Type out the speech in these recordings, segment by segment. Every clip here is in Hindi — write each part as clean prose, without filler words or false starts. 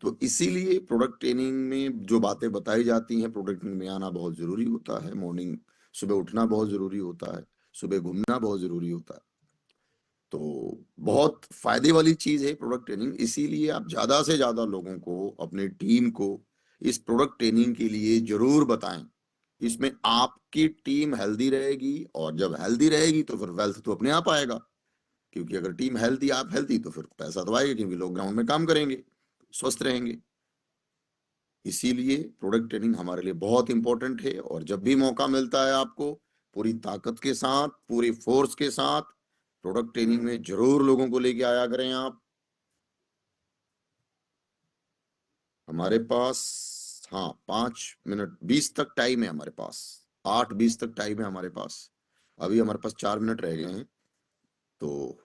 तो इसीलिए प्रोडक्ट ट्रेनिंग में जो बातें बताई जाती हैं, प्रोडक्ट ट्रेनिंग में आना बहुत जरूरी होता है। मॉर्निंग सुबह उठना बहुत जरूरी होता है, सुबह घूमना बहुत जरूरी होता है। तो बहुत फायदे वाली चीज है प्रोडक्ट ट्रेनिंग। इसीलिए आप ज्यादा से ज्यादा लोगों को, अपने टीम को इस प्रोडक्ट ट्रेनिंग के लिए जरूर बताएं। इसमें आपकी टीम हेल्दी रहेगी, और जब हेल्दी रहेगी तो फिर वेल्थ तो अपने आप आएगा। क्योंकि अगर टीम हेल्दी, आप हेल्दी, तो फिर पैसा तो आएगा, क्योंकि लोग ग्राउंड में काम करेंगे, स्वस्थ रहेंगे। इसीलिए प्रोडक्ट ट्रेनिंग हमारे लिए बहुत इंपॉर्टेंट है। और जब भी मौका मिलता है आपको, पूरी ताकत के साथ, पूरी फोर्स के साथ प्रोडक्ट ट्रेनिंग में जरूर लोगों को लेके आया करें आप। हमारे पास, हाँ, 5 मिनट 20 तक टाइम है हमारे पास। 8:20 तक टाइम है हमारे पास। अभी हमारे पास 4 मिनट रह गए हैं। तो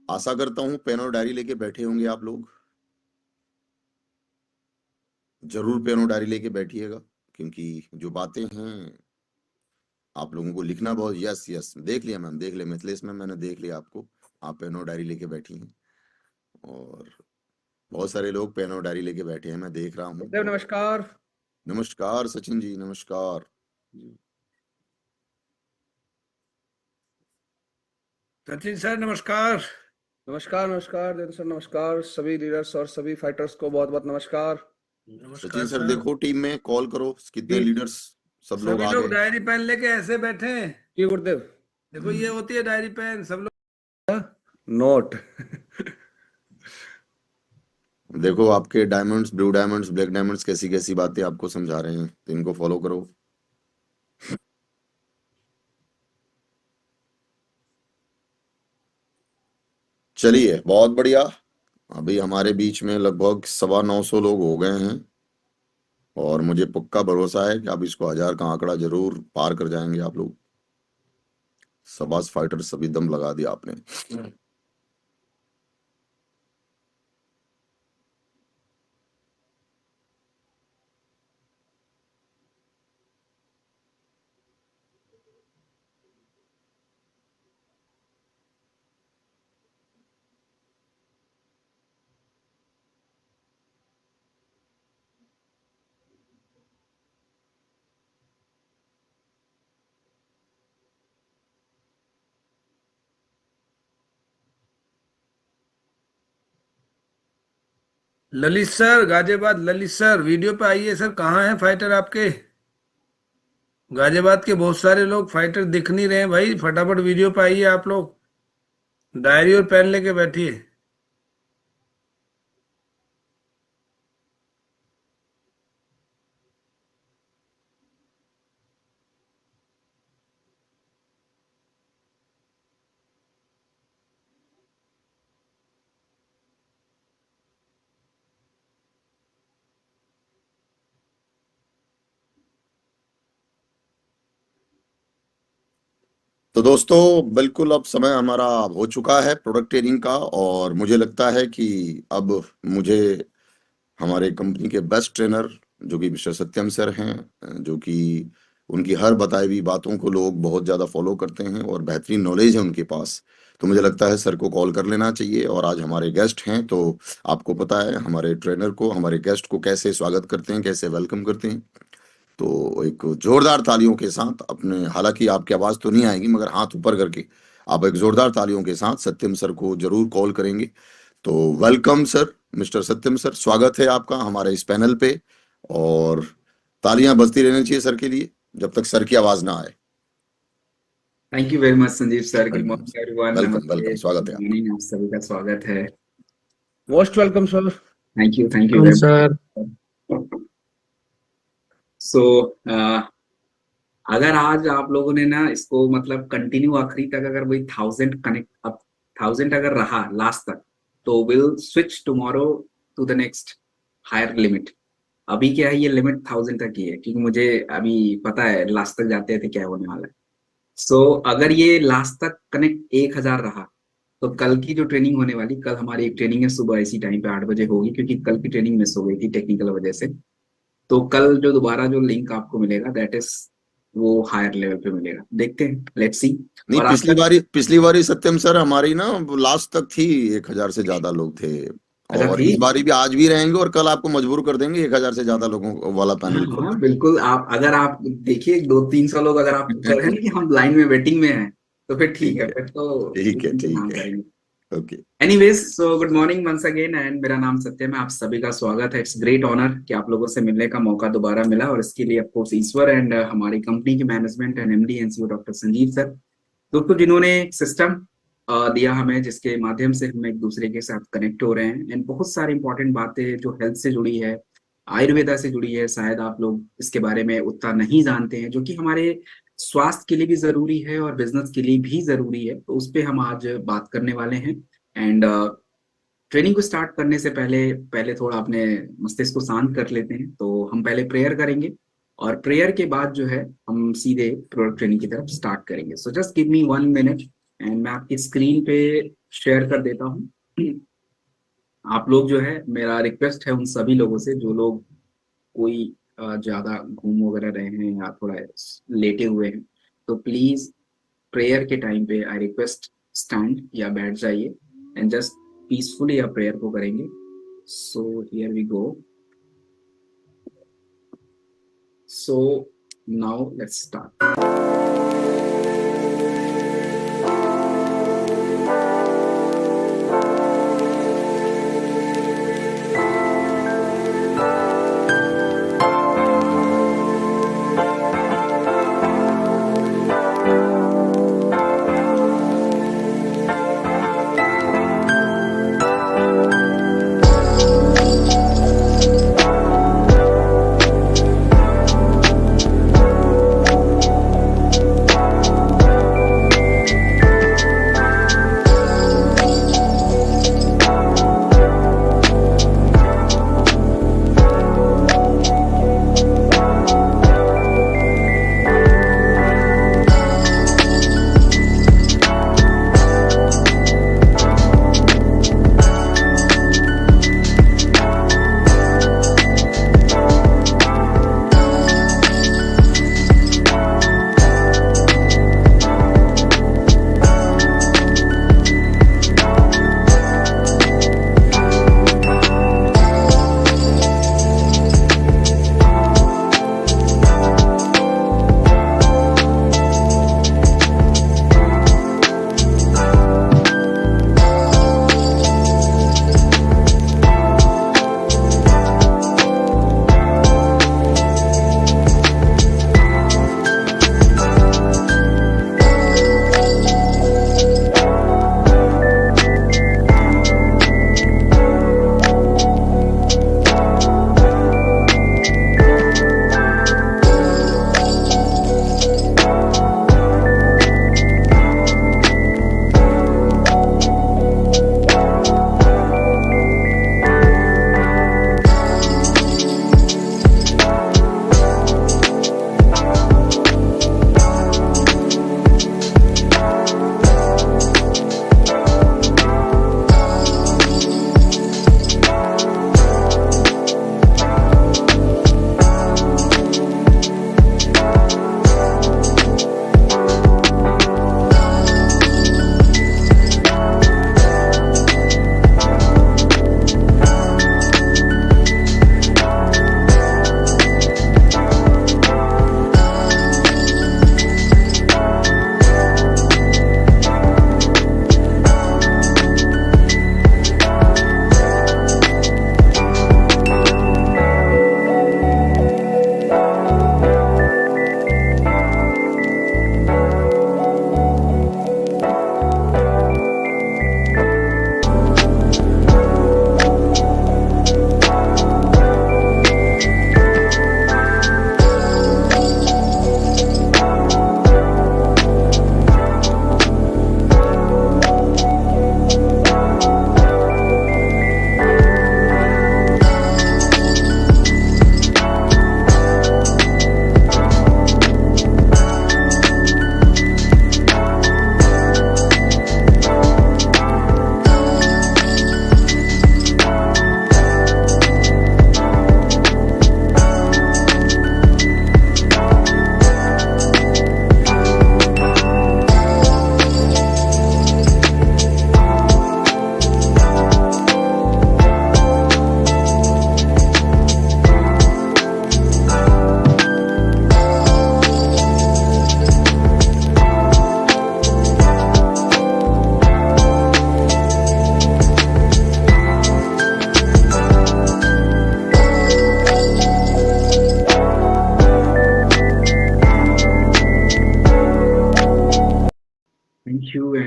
आशा करता हूँ पेन और डायरी लेके बैठे होंगे आप लोग। जरूर पेन और डायरी लेके बैठिएगा, क्योंकि जो बातें हैं आप लोगों को लिखना बहुत। यस यस, देख लिया मैम, देख लिया मिथिलेश मैम, मैंने देख लिया आपको। आप पेन और डायरी लेके बैठी हैं, और बहुत सारे लोग पेन और डायरी लेके बैठे हैं, मैं देख रहा हूँ। देव नमस्कार। नमस्कार सचिन जी, नमस्कार। सचिन सर नमस्कार। नमस्कार नमस्कार देव सर नमस्कार। सभी लीडर्स और सभी फाइटर्स को बहुत बहुत नमस्कार। सचिन सर देखो, टीम में कॉल करो, कितने लीडर्स, सब लोग सभी आ लोग गए। डायरी पेन लेके ऐसे बैठे हैं जी गुरुदेव। देखो ये होती है डायरी पेन, सब लोग नोट। देखो आपके diamonds, blue diamonds, black diamonds कैसी कैसी बातें आपको समझा रहे हैं, तो इनको फॉलो करो। चलिए, बहुत बढ़िया। अभी हमारे बीच में लगभग 950 लोग हो गए हैं, और मुझे पक्का भरोसा है कि आप इसको 1000 का आंकड़ा जरूर पार कर जाएंगे आप लोग। सबास फाइटर, सभी दम लगा दिया आपने। Lalit sir Ghaziabad, Lalit sir video पे आइए सर। कहाँ हैं फाइटर आपके? गाजियाबाद के बहुत सारे लोग फाइटर दिख नहीं रहे हैं भाई, फटाफट वीडियो पे आइए आप लोग। डायरी और पेन लेके बैठिए। तो दोस्तों, बिल्कुल अब समय हमारा हो चुका है प्रोडक्ट ट्रेनिंग का, और मुझे लगता है कि अब मुझे हमारे कंपनी के बेस्ट ट्रेनर, जो कि मिस्टर सत्यम सर हैं, जो कि उनकी हर बताई हुई बातों को लोग बहुत ज़्यादा फॉलो करते हैं, और बेहतरीन नॉलेज है उनके पास। तो मुझे लगता है सर को कॉल कर लेना चाहिए। और आज हमारे गेस्ट हैं, तो आपको पता है हमारे ट्रेनर को, हमारे गेस्ट को कैसे स्वागत करते हैं, कैसे वेलकम करते हैं। तो एक जोरदार तालियों के साथ अपने, हालांकि आपकी आवाज़ तो नहीं आएगी, मगर हाथ ऊपर करके आप एक जोरदार तालियों के साथ सत्यम सर को जरूर कॉल करेंगे। तो वेलकम सर, मिस्टर सत्यम सर, स्वागत है आपका हमारे इस पैनल पे। और तालियां बजती रहनी चाहिए सर के लिए, जब तक सर की आवाज ना आए। Thank you very much Sanjeev sir. Good morning everyone. Welcome नमस्ते, वेलकम, स्वागत है गुड आपका। मॉर्निंग, आप सभी का स्वागत है। Most welcome sir. Thank you very sir. Much. So अगर आज आप लोगों ने ना इसको मतलब कंटिन्यू आखिरी तक अगर वही 1000 कनेक्ट, अब 1000 अगर रहा लास्ट तक, तो will switch tomorrow to the next higher limit. अभी क्या है, ये लिमिट 1000 तक ही है, क्योंकि मुझे अभी पता है लास्ट तक जाते थे क्या होने वाला है। सो अगर ये लास्ट तक कनेक्ट 1000 रहा तो कल की जो ट्रेनिंग होने वाली, कल हमारी एक ट्रेनिंग है सुबह इसी टाइम पे 8 बजे होगी, क्योंकि कल की ट्रेनिंग मिस हो गई थी टेक्निकल वजह से। तो कल जो दोबारा जो लिंक आपको मिलेगा दैट इज वो हायर लेवल पे मिलेगा, देखते हैं, लेट्स सी। नहीं, और आज तक पिछली बारी सत्यम सर हमारी ना लास्ट तक थी, 1000 से ज्यादा लोग थे। अच्छा और थी। इस बारी भी आज भी रहेंगे और कल आपको मजबूर कर देंगे 1000 से ज्यादा लोगों वाला पैनल हाँ खोलने बिल्कुल, आप अगर आप देखिए 200-300 लोग अगर आप कर रहे हैं के। ना कि हम लाइन में वेटिंग में हैं, तो फिर ठीक ठीक है, है, फिर तो ठीक है, हाँ ठीक है। करेंगे। Okay. Anyways, so good morning once again, and मेरा नाम सत्यम है, आप सभी का स्वागत है। इट्स ग्रेट ऑनर कि आप लोगों से मिलने का मौका दोबारा मिला, और इसके लिए ऑफकोर्स ईश्वर एंड हमारी कंपनी की management and MD NCO doctor Sanjeev sir, दोस्तों, जिन्होंने एक सिस्टम दिया हमें जिसके माध्यम से हम एक दूसरे के साथ कनेक्ट हो रहे हैं, एंड बहुत सारी इंपॉर्टेंट बातें जो हेल्थ से जुड़ी है, आयुर्वेदा से जुड़ी है, शायद आप लोग इसके बारे में उतना नहीं जानते हैं, जो कि हमारे स्वास्थ्य के लिए भी जरूरी है और बिजनेस के लिए भी जरूरी है, तो उस पर हम आज बात करने वाले हैं। एंड ट्रेनिंग को स्टार्ट करने से पहले पहले थोड़ा अपने मस्तिष्क को शांत कर लेते हैं, तो हम पहले प्रेयर करेंगे, और प्रेयर के बाद जो है हम सीधे प्रोडक्ट ट्रेनिंग की तरफ स्टार्ट करेंगे। So just give me 1 minute, and मैं आपकी स्क्रीन पे शेयर कर देता हूँ। आप लोग जो है, मेरा रिक्वेस्ट है उन सभी लोगों से जो लोग कोई ज्यादा घूम वगैरह रहे हैं या थोड़ा लेटे हुए हैं, तो प्लीज प्रेयर के टाइम पे आई रिक्वेस्ट स्टैंड या बैठ जाइए, एंड जस्ट पीसफुली आप प्रेयर को करेंगे। So here we go. So now let's start.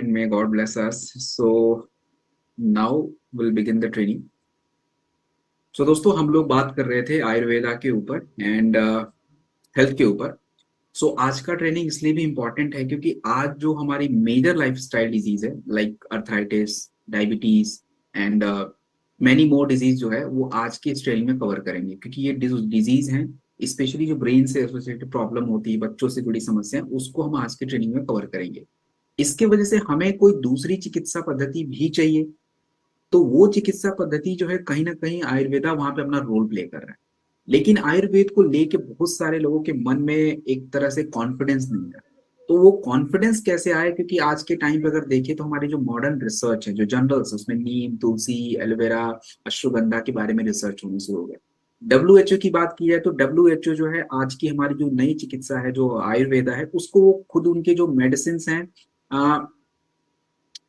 and may God bless us. So now we'll begin the training. So दोस्तों हम लोग बात कर रहे थे आयुर्वेदा के ऊपर एंड हेल्थ के ऊपर. सो आज का ट्रेनिंग इसलिए भी इम्पोर्टेंट है क्योंकि आज जो हमारी मेजर लाइफस्टाइल डिजीज है like arthritis, diabetes and many more disease जो है वो आज की इस ट्रेनिंग में कवर करेंगे, क्योंकि ये डिजीज हैं स्पेशली जो ब्रेन से एसोसिएटेड प्रॉब्लम होती है, बच्चों से जुड़ी समस्या, उसको हम आज की ट्रेनिंग में कवर करेंगे. इसके वजह से हमें कोई दूसरी चिकित्सा पद्धति भी चाहिए, तो वो चिकित्सा पद्धति जो है कहीं ना कहीं आयुर्वेदा वहां पे अपना रोल प्ले कर रहा है. लेकिन आयुर्वेद को लेके बहुत सारे लोगों के मन में एक तरह से कॉन्फिडेंस नहीं है. तो वो कॉन्फिडेंस कैसे आए? क्योंकि आज के टाइम पे अगर देखें तो हमारी जो मॉडर्न रिसर्च है, जो जर्नल्स, उसमें नीम, तुलसी, एलोवेरा, अश्वगंधा के बारे में रिसर्च होने शुरू हो गया. WHO की बात की जाए तो WHO जो है आज की हमारी जो नई चिकित्सा है, जो आयुर्वेदा है, उसको वो खुद उनके जो मेडिसिन हैं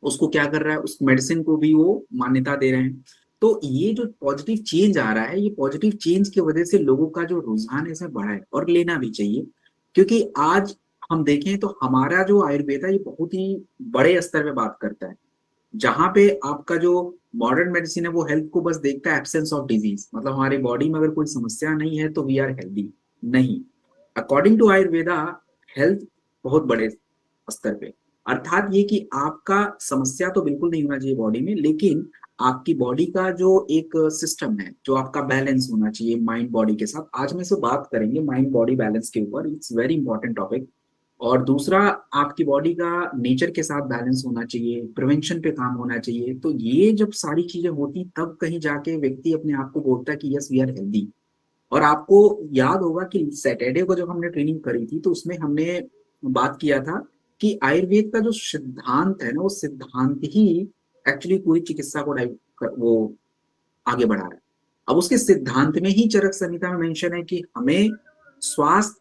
उसको क्या कर रहा है, उस मेडिसिन को भी वो मान्यता दे रहे हैं. तो ये जो पॉजिटिव चेंज आ रहा है, ये पॉजिटिव चेंज की वजह से लोगों का जो रुझान है इसमें बढ़ा है, और लेना भी चाहिए. क्योंकि आज हम देखें तो हमारा जो आयुर्वेदा ये बहुत ही बड़े स्तर पे बात करता है, जहां पे आपका जो मॉडर्न मेडिसिन है वो हेल्थ को बस देखता है एब्सेंस ऑफ डिजीज, मतलब हमारी बॉडी में अगर कोई समस्या नहीं है तो वी आर हेल्दी. नहीं, अकॉर्डिंग टू आयुर्वेदा हेल्थ बहुत बड़े स्तर पे, अर्थात ये कि आपका समस्या तो बिल्कुल नहीं होना चाहिए बॉडी में, लेकिन आपकी बॉडी का जो एक सिस्टम है, जो आपका बैलेंस होना चाहिए माइंड बॉडी के साथ. आज हम इससे बात करेंगे माइंड बॉडी बैलेंस के ऊपर. It's very important topic. और दूसरा, आपकी बॉडी का नेचर के साथ बैलेंस होना चाहिए, प्रिवेंशन पे काम होना चाहिए. तो ये जब सारी चीजें होती तब कहीं जाके व्यक्ति अपने आप को बोलता है कि यस वी आर हेल्दी. और आपको याद होगा कि सैटरडे को जब हमने ट्रेनिंग करी थी तो उसमें हमने बात किया था कि आयुर्वेद का जो सिद्धांत है ना, वो सिद्धांत ही एक्चुअली पूरी चिकित्सा को वो आगे बढ़ा रहा है. अब उसके सिद्धांत में ही चरक संहिता में मेंशन है कि हमें स्वास्थ्य,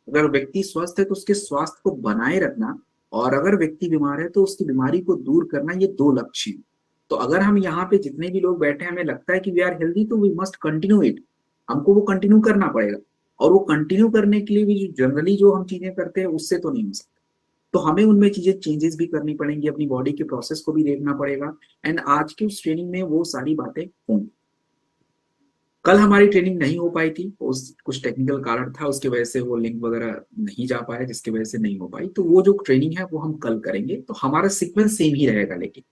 अगर व्यक्ति स्वस्थ है तो उसके स्वास्थ्य को बनाए रखना, और अगर व्यक्ति बीमार है तो उसकी बीमारी को दूर करना, ये दो लक्ष्य हैं. तो अगर हम यहाँ पे जितने भी लोग बैठे हैं हमें लगता है कि वी आर हेल्दी, तो वी मस्ट कंटिन्यू इट. हमको वो कंटिन्यू करना पड़ेगा, और वो कंटिन्यू करने के लिए भी जो जनरली जो हम चीजें करते हैं उससे तो नहीं हो सकता. तो हमें उनमें चीजें चेंजेस भी करनी पड़ेंगी, अपनी बॉडी के प्रोसेस को भी देखना पड़ेगा. एंड आज की उस ट्रेनिंग में वो सारी बातें होंगी. कल हमारी ट्रेनिंग नहीं हो पाई थी, उस कुछ टेक्निकल कारण था, उसकी वजह से वो लिंक वगैरह नहीं जा पाया, जिसकी वजह से नहीं हो पाई. तो वो जो ट्रेनिंग है वो हम कल करेंगे. तो हमारा सीक्वेंस सेम ही रहेगा, लेकिन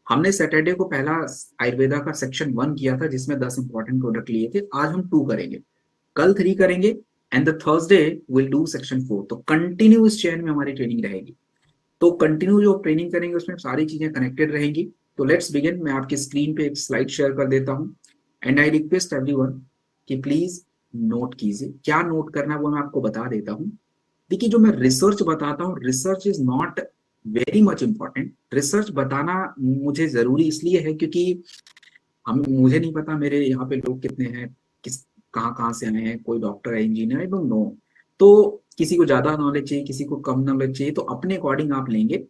हमने सैटरडे को पहला आयुर्वेदा का सेक्शन 1 किया था जिसमें 10 इंपॉर्टेंट प्रोडक्ट लिए थे. आज हम 2 करेंगे, कल 3 करेंगे, and the Thursday will do section 4. तो कंटिन्यू इस चेन में हमारी ट्रेनिंग रहेगी. तो कंटिन्यू जो ट्रेनिंग करेंगे उसमें सारी चीजें कनेक्टेड रहेंगी. तो लेट्स बिगिन. मैं आपकी स्क्रीन पे एक स्लाइड शेयर कर देता हूं, एंड आई रिक्वेस्ट एवरीवन कि प्लीज नोट कीजिए. क्या नोट करना है वो मैं आपको बता देता हूं. देखिए, जो मैं रिसर्च बताता हूँ, research is not very much important. Research बताना मुझे जरूरी इसलिए है क्योंकि मुझे नहीं पता मेरे यहाँ पे लोग कितने हैं, किस कहाँ से आए हैं, कोई डॉक्टर है, इंजीनियर, आई डोंट नो. तो किसी को ज्यादा नॉलेज चाहिए, किसी को कम नॉलेज चाहिए, तो अपने अकॉर्डिंग आप लेंगे.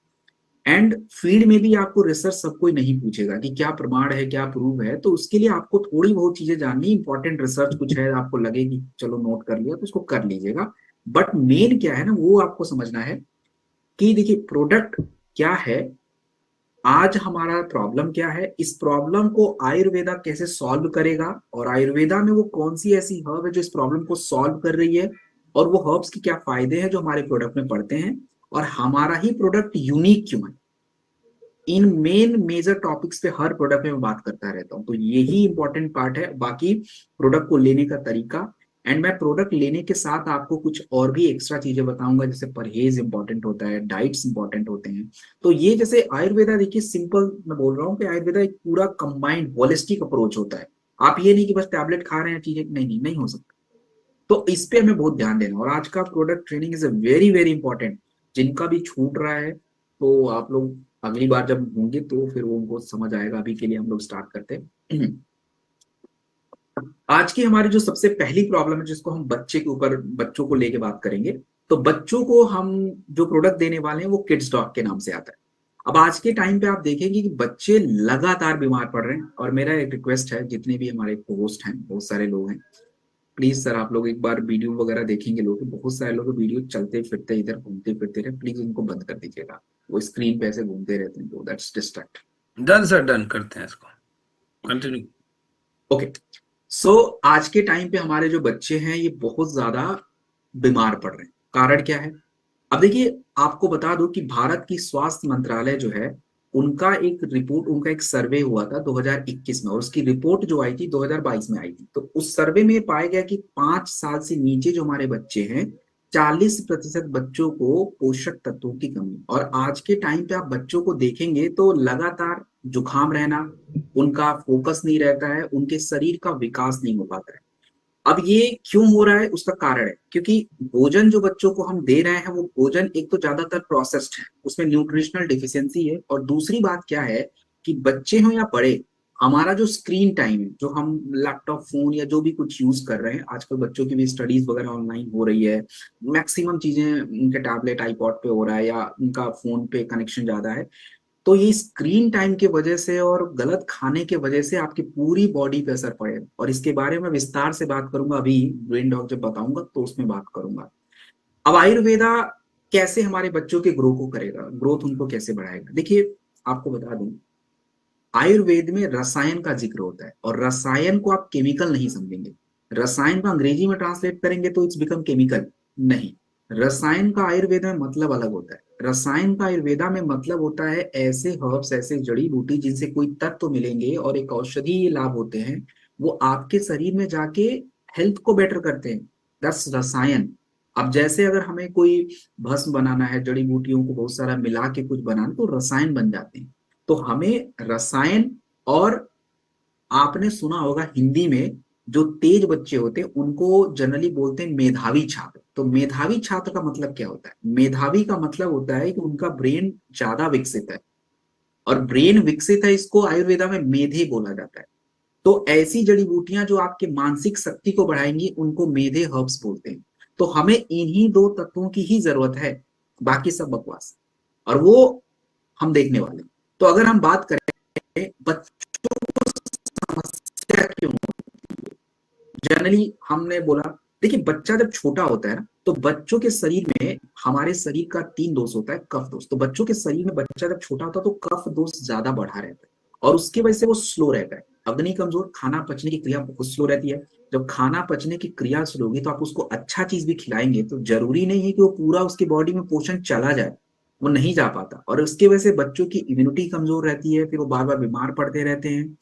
एंड फील्ड में भी आपको रिसर्च सब कोई नहीं पूछेगा कि क्या प्रमाण है, क्या प्रूव है. तो उसके लिए आपको थोड़ी बहुत चीजें जाननी. इंपॉर्टेंट रिसर्च कुछ है, आपको लगेगी चलो नोट कर लिया, तो उसको कर लीजिएगा. बट मेन क्या है ना, वो आपको समझना है कि देखिए प्रोडक्ट क्या है, आज हमारा प्रॉब्लम क्या है, इस प्रॉब्लम को आयुर्वेदा कैसे सॉल्व करेगा, और आयुर्वेदा में वो कौन सी ऐसी हर्ब है जो इस प्रॉब्लम को सॉल्व कर रही है, और वो हर्ब्स की क्या फायदे हैं जो हमारे प्रोडक्ट में पड़ते हैं, और हमारा ही प्रोडक्ट यूनिक क्यों है. इन मेन मेजर टॉपिक्स पे हर प्रोडक्ट में मैं बात करता रहता हूँ. तो यही इंपॉर्टेंट पार्ट है. बाकी प्रोडक्ट को लेने का तरीका, एंड मैं प्रोडक्ट लेने के साथ आपको कुछ और भी एक्स्ट्रा चीजें बताऊंगा, जैसे परहेज इंपॉर्टेंट होता है, डाइट्स इंपॉर्टेंट होते हैं. तो ये जैसे आयुर्वेदा, देखिए सिंपल मैं बोल रहा हूँ कि आयुर्वेदा एक पूरा कंबाइंड होलिस्टिक अप्रोच होता है. आप ये नहीं कि बस टैबलेट खा रहे हैं चीजें, नहीं हो सकता. तो इस पे हमें बहुत ध्यान देना. और आज का product training is a very very important. जिनका भी छूट रहा है तो आप लोग अगली बार जब होंगे तो फिर वो उनको समझ आएगा. अभी के लिए हम लोग स्टार्ट करते हैं. आज की हमारी जो सबसे पहली प्रॉब्लम है, जिसको हम बच्चों को लेके बात करेंगे. तो बच्चों को हम जो प्रोडक्ट देने वाले हैं वो किड्स डॉग के नाम से आता है. अब आज के टाइम पे आप देखेंगे कि बच्चे लगातार बीमार पड़ रहे हैं. और मेरा एक रिक्वेस्ट है, जितने भी हमारे होस्ट हैं, बहुत सारे लोग हैं, प्लीज सर आप लोग एक बार वीडियो वगैरह देखेंगे लोग, बहुत सारे लोग वीडियो चलते फिरते इधर घूमते फिरते रहे, प्लीज उनको बंद कर दीजिएगा, वो स्क्रीन पे ऐसे घूमते रहते हैं तो that's distract. Done sir, done करते हैं इसको, कंटिन्यू। ओके, सो आज के टाइम पे हमारे जो बच्चे हैं ये बहुत ज्यादा बीमार पड़ रहे हैं। कारण क्या है? अब देखिए, आपको बता दूं कि भारत की स्वास्थ्य मंत्रालय जो है, उनका एक रिपोर्ट, उनका एक सर्वे हुआ था 2021 में, और उसकी रिपोर्ट जो आई थी 2022 में आई थी। तो उस सर्वे में पाया गया कि 5 साल से नीचे जो हमारे बच्चे हैं, 40% बच्चों को पोषक तत्वों की कमी। और आज के टाइम पे आप बच्चों को देखेंगे तो लगातार जुकाम रहना, उनका फोकस नहीं रहता है, उनके शरीर का विकास नहीं हो पाता है। अब ये क्यों हो रहा है? उसका कारण है क्योंकि भोजन जो बच्चों को हम दे रहे हैं, वो भोजन एक तो ज्यादातर प्रोसेस्ड है, उसमें न्यूट्रिशनल डिफिशियंसी है। और दूसरी बात क्या है कि बच्चे हो या बड़े, हमारा जो स्क्रीन टाइम है, जो हम लैपटॉप फोन या जो भी कुछ यूज कर रहे हैं, आजकल बच्चों की भी स्टडीज वगैरह ऑनलाइन हो रही है, मैक्सिमम चीजें उनके टैबलेट आईपॉड पे हो रहा है या उनका फोन पे कनेक्शन ज्यादा है। तो ये स्क्रीन टाइम की वजह से और गलत खाने की वजह से आपकी पूरी बॉडी पे असर पड़ेगा, और इसके बारे में विस्तार से बात करूंगा अभी, ब्रेन डॉग जब बताऊंगा तो उसमें बात करूंगा। अब आयुर्वेदा कैसे हमारे बच्चों के ग्रो को करेगा, ग्रोथ उनको कैसे बढ़ाएगा? देखिए, आपको बता दूं, आयुर्वेद में रसायन का जिक्र होता है, और रसायन को आप केमिकल नहीं समझेंगे। रसायन को अंग्रेजी में ट्रांसलेट करेंगे तो इट्स बिकम केमिकल। नहीं, रसायन का आयुर्वेद में मतलब अलग होता है। रसायन का आयुर्वेदा में मतलब होता है ऐसे हर्ब्स, ऐसे जड़ी बूटी जिनसे कोई तत्व मिलेंगे और एक औषधीय लाभ होते हैं, वो आपके शरीर में जाके हेल्थ को बेटर करते हैं। दस रसायन। अब जैसे अगर हमें कोई भस्म बनाना है, जड़ी बूटियों को बहुत सारा मिला के कुछ बनाना, तो रसायन बन जाते हैं। तो हमें रसायन, और आपने सुना होगा हिंदी में जो तेज बच्चे होते हैं उनको जनरली बोलते हैं मेधावी छात्र। तो मेधावी छात्र का मतलब क्या होता है? मेधावी का मतलब होता है कि उनका ब्रेन ज्यादा विकसित है, और ब्रेन विकसित है इसको आयुर्वेदा में मेधे बोला जाता है। तो ऐसी जड़ी बूटियां जो आपके मानसिक शक्ति को बढ़ाएंगी उनको मेधे हर्ब्स बोलते हैं। तो हमें इन्हीं दो तत्वों की ही जरूरत है, बाकी सब बकवास, और वो हम देखने वाले हैं। तो अगर हम बात करें बच्चों को समस्या क्यों, जनरली हमने बोला, देखिए बच्चा जब छोटा होता है ना, तो बच्चों के शरीर में, हमारे शरीर का 3 दोष होता है, कफ दोष। तो बच्चों के शरीर में बच्चा जब छोटा होता है तो कफ दोष ज्यादा बढ़ा रहता है, और उसकी वजह से वो स्लो रहता है, अग्नि कमजोर, खाना पचने की क्रिया बहुत स्लो रहती है। जब खाना पचने की क्रिया स्लो होगी तो आप उसको अच्छा चीज भी खिलाएंगे तो जरूरी नहीं है कि वो पूरा उसकी बॉडी में पोषण चला जाए, वो नहीं जा पाता, और उसकी वजह से बच्चों की इम्यूनिटी कमजोर रहती है, फिर वो बार बार बीमार पड़ते रहते हैं।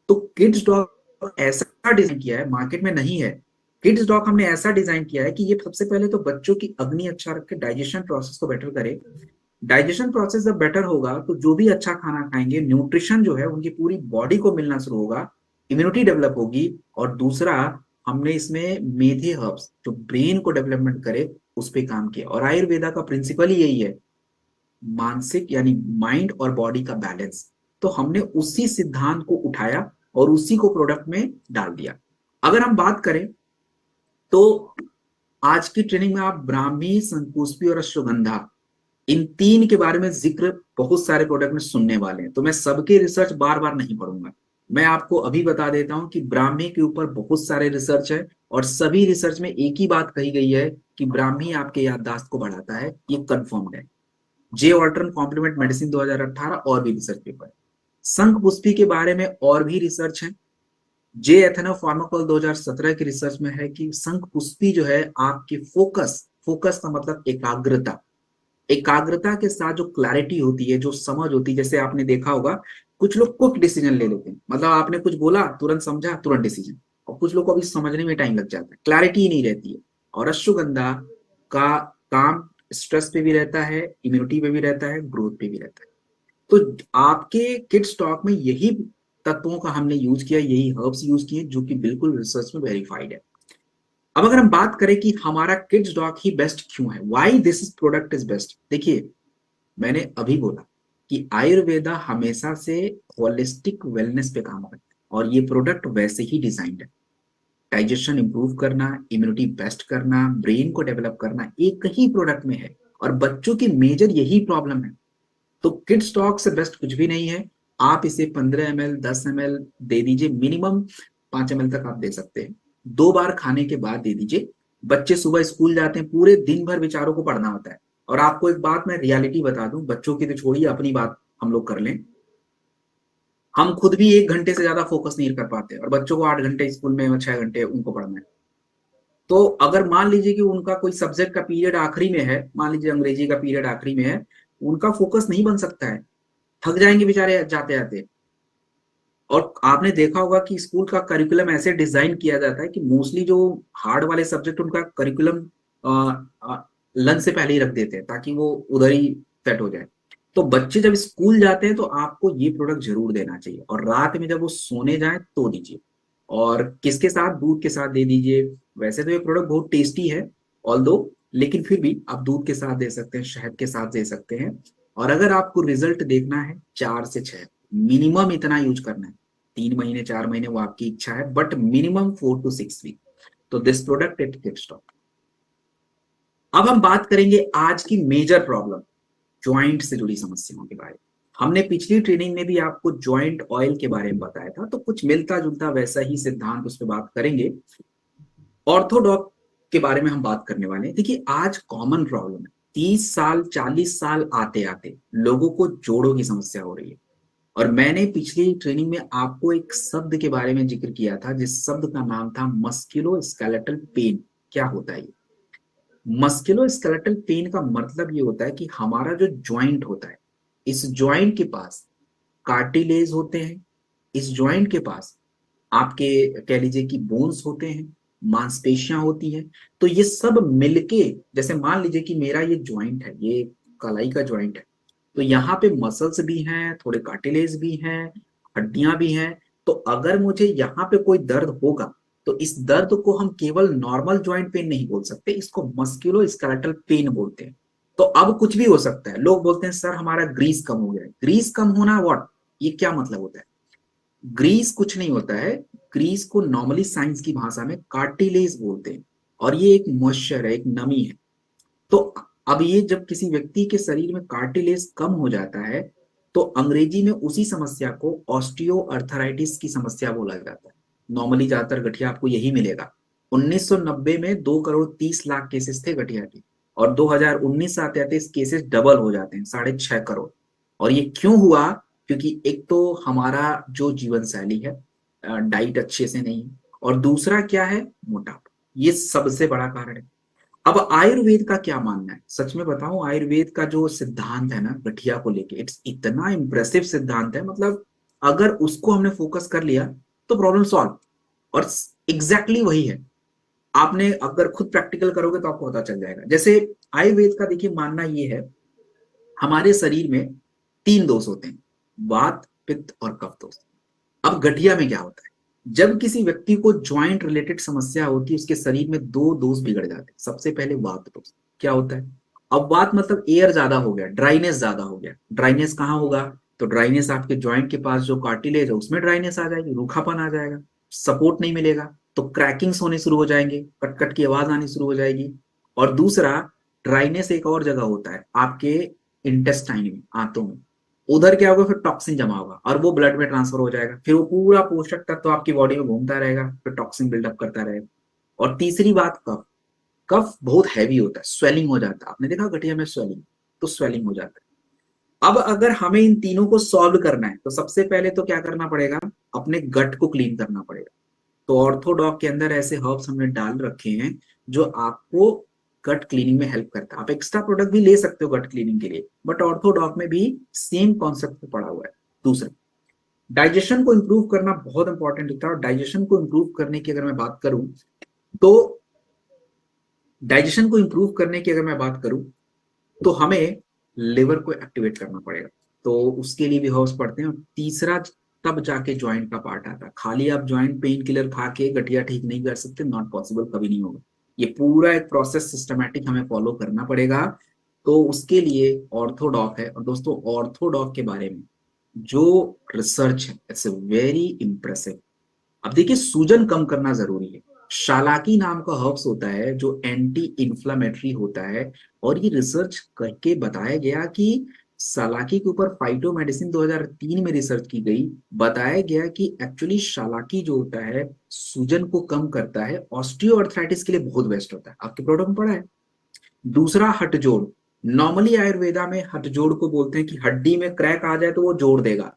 तो किड्स डॉग ऐसा डिजाइन किया है, मार्केट में नहीं है। किड्स डॉग हमने ऐसा डिजाइन किया है कि ये सबसे पहले तो बच्चों की अग्नि अच्छा रख के डाइजेशन प्रोसेस को बेटर करे। डाइजेशन प्रोसेस जब बेटर होगा तो जो भी अच्छा खाना खाएंगे, न्यूट्रिशन जो है उनकी पूरी बॉडी को मिलना शुरू होगा, इम्यूनिटी डेवलप होगी। और दूसरा, हमने इसमें मेधे हर्ब्स जो ब्रेन को डेवलपमेंट करे उस पर काम किया, और आयुर्वेदा का प्रिंसिपल ही यही है, मानसिक यानी माइंड और बॉडी का बैलेंस। तो हमने उसी सिद्धांत को उठाया और उसी को प्रोडक्ट में डाल दिया। अगर हम बात करें तो आज की ट्रेनिंग में आप ब्राह्मी, शंखपुष्पी और अश्वगंधा, इन तीन के बारे में जिक्र बहुत सारे प्रोडक्ट में सुनने वाले हैं, तो मैं सबके रिसर्च बार बार नहीं पढ़ूंगा। मैं आपको अभी बता देता हूं कि ब्राह्मी के ऊपर बहुत सारे रिसर्च है, और सभी रिसर्च में एक ही बात कही गई है कि ब्राह्मी आपके याददाश्त को बढ़ाता है, ये कंफर्म्ड है। जे ऑल्टरन कॉम्प्लीमेंट मेडिसिन 2018 और भी रिसर्च पेपर। शंख पुष्पी के बारे में और भी रिसर्च है। जे एथेनो फार्माकोल 2017 की रिसर्च में है कि शंख पुष्पी जो है आपकी फोकस, फोकस का मतलब एकाग्रता, एकाग्रता के साथ जो क्लैरिटी होती है, जो समझ होती है, जैसे आपने देखा होगा कुछ लोग क्विक डिसीजन ले लेते हैं, मतलब आपने कुछ बोला तुरंत समझा तुरंत डिसीजन, और कुछ लोग को अभी समझने में टाइम लग जाता है, क्लैरिटी ही नहीं रहती है। और अश्वगंधा का काम स्ट्रेस पे भी रहता है, इम्यूनिटी पे भी रहता है, ग्रोथ पे भी रहता है। तो आपके किड स्टॉक में यही तत्वों का हमने यूज किया, यही हर्ब्स यूज किए जो कि बिल्कुल रिसर्च में वेरीफाइड है। अब अगर हम बात करें कि हमारा किड्स डॉग ही बेस्ट क्यों है, why this product is best, देखिए मैंने अभी बोला कि आयुर्वेदा हमेशा से होलिस्टिक वेलनेस पे काम करता है, और ये प्रोडक्ट वैसे ही डिजाइंड है। डाइजेशन इंप्रूव करना, इम्यूनिटी बेस्ट करना, ब्रेन को डेवलप करना एक ही प्रोडक्ट में है, और बच्चों की मेजर यही प्रॉब्लम है। तो किड स्टॉक से बेस्ट कुछ भी नहीं है। आप इसे 15 ml 10 ml दे दीजिए, मिनिमम 5 ml तक आप दे सकते हैं। 2 बार खाने के बाद दे दीजिए। बच्चे सुबह स्कूल जाते हैं, पूरे दिन भर बेचारों को पढ़ना होता है। और आपको एक बात मैं रियलिटी बता दूं, बच्चों की तो छोड़िए, अपनी बात हम लोग कर लें, हम खुद भी 1 घंटे से ज्यादा फोकस नहीं कर पाते, और बच्चों को 8 घंटे स्कूल में 6 घंटे उनको पढ़ना है। तो अगर मान लीजिए कि उनका कोई सब्जेक्ट का पीरियड आखिरी में है, मान लीजिए अंग्रेजी का पीरियड आखिरी में है, उनका फोकस नहीं बन सकता है, थक जाएंगे बेचारे जाते जाते। और आपने देखा होगा कि स्कूल का करिकुलम ऐसे डिजाइन किया जाता है कि मोस्टली जो हार्ड वाले सब्जेक्ट, उनका करिकुलम लंच से पहले ही रख देते हैं ताकि वो उधर ही सेट हो जाए। तो बच्चे जब स्कूल जाते हैं तो आपको ये प्रोडक्ट जरूर देना चाहिए, और रात में जब वो सोने जाए तो दीजिए। और किसके साथ? दूध के साथ दे दीजिए। वैसे तो ये प्रोडक्ट बहुत टेस्टी है ऑल्दो, लेकिन फिर भी आप दूध के साथ दे सकते हैं, शहद के साथ दे सकते हैं। और अगर आपको रिजल्ट देखना है 4 से 6, मिनिमम इतना यूज करना है, 3 महीने 4 महीने वो आपकी इच्छा है, बट मिनिमम 4 to 6 वीक। तो this product it kid stop. अब हम बात करेंगे आज की मेजर प्रॉब्लम, ज्वाइंट से जुड़ी समस्याओं के बारे में। हमने पिछली ट्रेनिंग में भी आपको ज्वाइंट ऑयल के बारे में बताया था, तो कुछ मिलता जुलता वैसा ही सिद्धांत उस पर बात करेंगे। ऑर्थोडॉक के बारे में हम बात करने वाले हैं। देखिए आज कॉमन प्रॉब्लम है, 30 साल 40 साल आते आते लोगों को जोड़ों की समस्या हो रही है। और मैंने पिछली ट्रेनिंग में आपको एक शब्द के बारे में जिक्र किया था, जिस शब्द का नाम था मस्कुलोस्केलेटल पेन। क्या होता है ये? मस्कुलोस्केलेटल पेन का मतलब ये होता है कि हमारा जो ज्वाइंट होता है, इस ज्वाइंट के पास कार्टिलेज होते हैं, इस ज्वाइंट के पास आपके कह लीजिए कि बोन्स होते हैं, मांसपेशियां होती हैं। तो ये सब मिलके, जैसे मान लीजिए कि मेरा ये ज्वाइंट है, ये कलाई का ज्वाइंट है, तो यहाँ पे मसल्स भी हैं, थोड़े कार्टिलेज भी हैं, हड्डियां भी हैं। तो अगर मुझे यहाँ पे कोई दर्द होगा तो इस दर्द को हम केवल नॉर्मल ज्वाइंट पेन नहीं बोल सकते, इसको मस्कुलोस्केलेटल पेन बोलते हैं। तो अब कुछ भी हो सकता है। लोग बोलते हैं सर हमारा ग्रीस कम हो गया है। ग्रीस कम होना व्हाट, ये क्या मतलब होता है? ग्रीस कुछ नहीं होता है, ग्रीस को नॉर्मली साइंस की भाषा में कार्टिलेज बोलते हैं, और ये एक मॉइस्चर है, एक नमी है। तो अब ये जब किसी व्यक्ति के शरीर में कार्टिलेज कम हो जाता है तो अंग्रेजी में उसी समस्या को ऑस्टियो अर्थराइटिस की समस्या बोला जाता है। नॉर्मली ज्यादातर गठिया आपको यही मिलेगा। 1990 में 2 करोड़ 30 लाख केसेस थे गठिया के, और 2019 आते आते इस केसेस डबल हो जाते हैं, 6.5 करोड़। और ये क्यों हुआ? क्योंकि एक तो हमारा जो जीवन शैली है, डाइट अच्छे से नहीं है, और दूसरा क्या है? मोटापा। ये सबसे बड़ा कारण है। अब आयुर्वेद का क्या मानना है? सच में बताऊं, आयुर्वेद का जो सिद्धांत है ना गठिया को लेके, इट्स इतना इंप्रेसिव सिद्धांत है, मतलब अगर उसको हमने फोकस कर लिया तो प्रॉब्लम सॉल्व। और एग्जैक्टली वही है। आपने अगर खुद प्रैक्टिकल करोगे तो आपको पता चल जाएगा। जैसे आयुर्वेद का देखिए मानना ये है, हमारे शरीर में 3 दोष होते हैं, वात पित्त और कफ दोष। अब गठिया में क्या होता है? जब किसी व्यक्ति को ज्वाइंट रिलेटेड समस्या होती है, उसके शरीर में 2 दोष बिगड़ जाते हैं। सबसे पहले वात दोष। क्या होता है? अब वात मतलब एयर ज्यादा हो गया, ड्राइनेस ज्यादा हो गया। ड्राइनेस कहाँ होगा? तो ड्राइनेस आपके ज्वाइंट के पास जो कार्टिलेज है उसमें ड्राइनेस आ जाएगी, रूखापन आ जाएगा, सपोर्ट नहीं मिलेगा, तो क्रैकिंग्स होने शुरू हो जाएंगे, कट कट की आवाज आनी शुरू हो जाएगी। और दूसरा, ड्राइनेस एक और जगह होता है, आपके इंटेस्टाइन में, आंतों में। उधर क्या होगा? फिर टॉक्सिन जमा होगा और वो ब्लड में ट्रांसफर हो जाएगा, फिर वो पूरा पोषक तत्व तो आपकी बॉडी में घूमता रहेगा, फिर टॉक्सिन बिल्डअप करता रहेगा। और तीसरी बात, कफ। कफ बहुत हैवी होता है, स्वेलिंग हो जाता है। आपने देखा गठिया में स्वेलिंग, तो स्वेलिंग हो जाता है। अब अगर हमें इन तीनों को सॉल्व करना है तो सबसे पहले तो क्या करना पड़ेगा? अपने गट को क्लीन करना पड़ेगा। तो ऑर्थोडॉक के अंदर ऐसे हर्ब्स हमने डाल रखे हैं जो आपको गट क्लीनिंग में हेल्प करता है। आप एक्स्ट्रा प्रोडक्ट भी ले सकते हो गट क्लीनिंग के लिए, बट ऑर्थोडॉक में भी सेम कॉन्सेप्ट पड़ा हुआ है। दूसरा, डाइजेशन को इंप्रूव करना बहुत इंपॉर्टेंट होता है। और डाइजेशन को इंप्रूव करने की अगर मैं बात करूं तो डाइजेशन को इंप्रूव करने की अगर मैं बात करूं तो हमें लिवर को एक्टिवेट करना पड़ेगा, तो उसके लिए भी हर्ब्स पड़ते हैं। और तीसरा, तब जाके ज्वाइंट का पार्ट आता है। खाली आप ज्वाइंट पेन किलर खा के गठिया ठीक नहीं कर सकते, नॉट पॉसिबल, कभी नहीं होगा। ये पूरा एक प्रोसेस सिस्टमैटिक हमें फॉलो करना पड़ेगा। तो उसके लिए ऑर्थोडॉक है। और दोस्तों ऑर्थोडॉक के बारे में जो रिसर्च है, इट्स वेरी इंप्रेसिव। अब देखिए, सूजन कम करना जरूरी है। शालाकी नाम का हर्ब्स होता है जो एंटी इंफ्लामेटरी होता है, और ये रिसर्च करके बताया गया कि शालाकी के ऊपर फाइटोमेडिसिन 2003 में रिसर्च की गई, बताया गया कि एक्चुअली शालाकी जो होता है सूजन को कम करता है, ऑस्टियोआर्थराइटिस के लिए बहुत बेस्ट होता है। आपके प्रोडक्ट में पड़ा है। दूसरा हटजोड़, नॉर्मली आयुर्वेदा में हटजोड़ को बोलते हैं कि हड्डी में क्रैक आ जाए तो वो जोड़ देगा।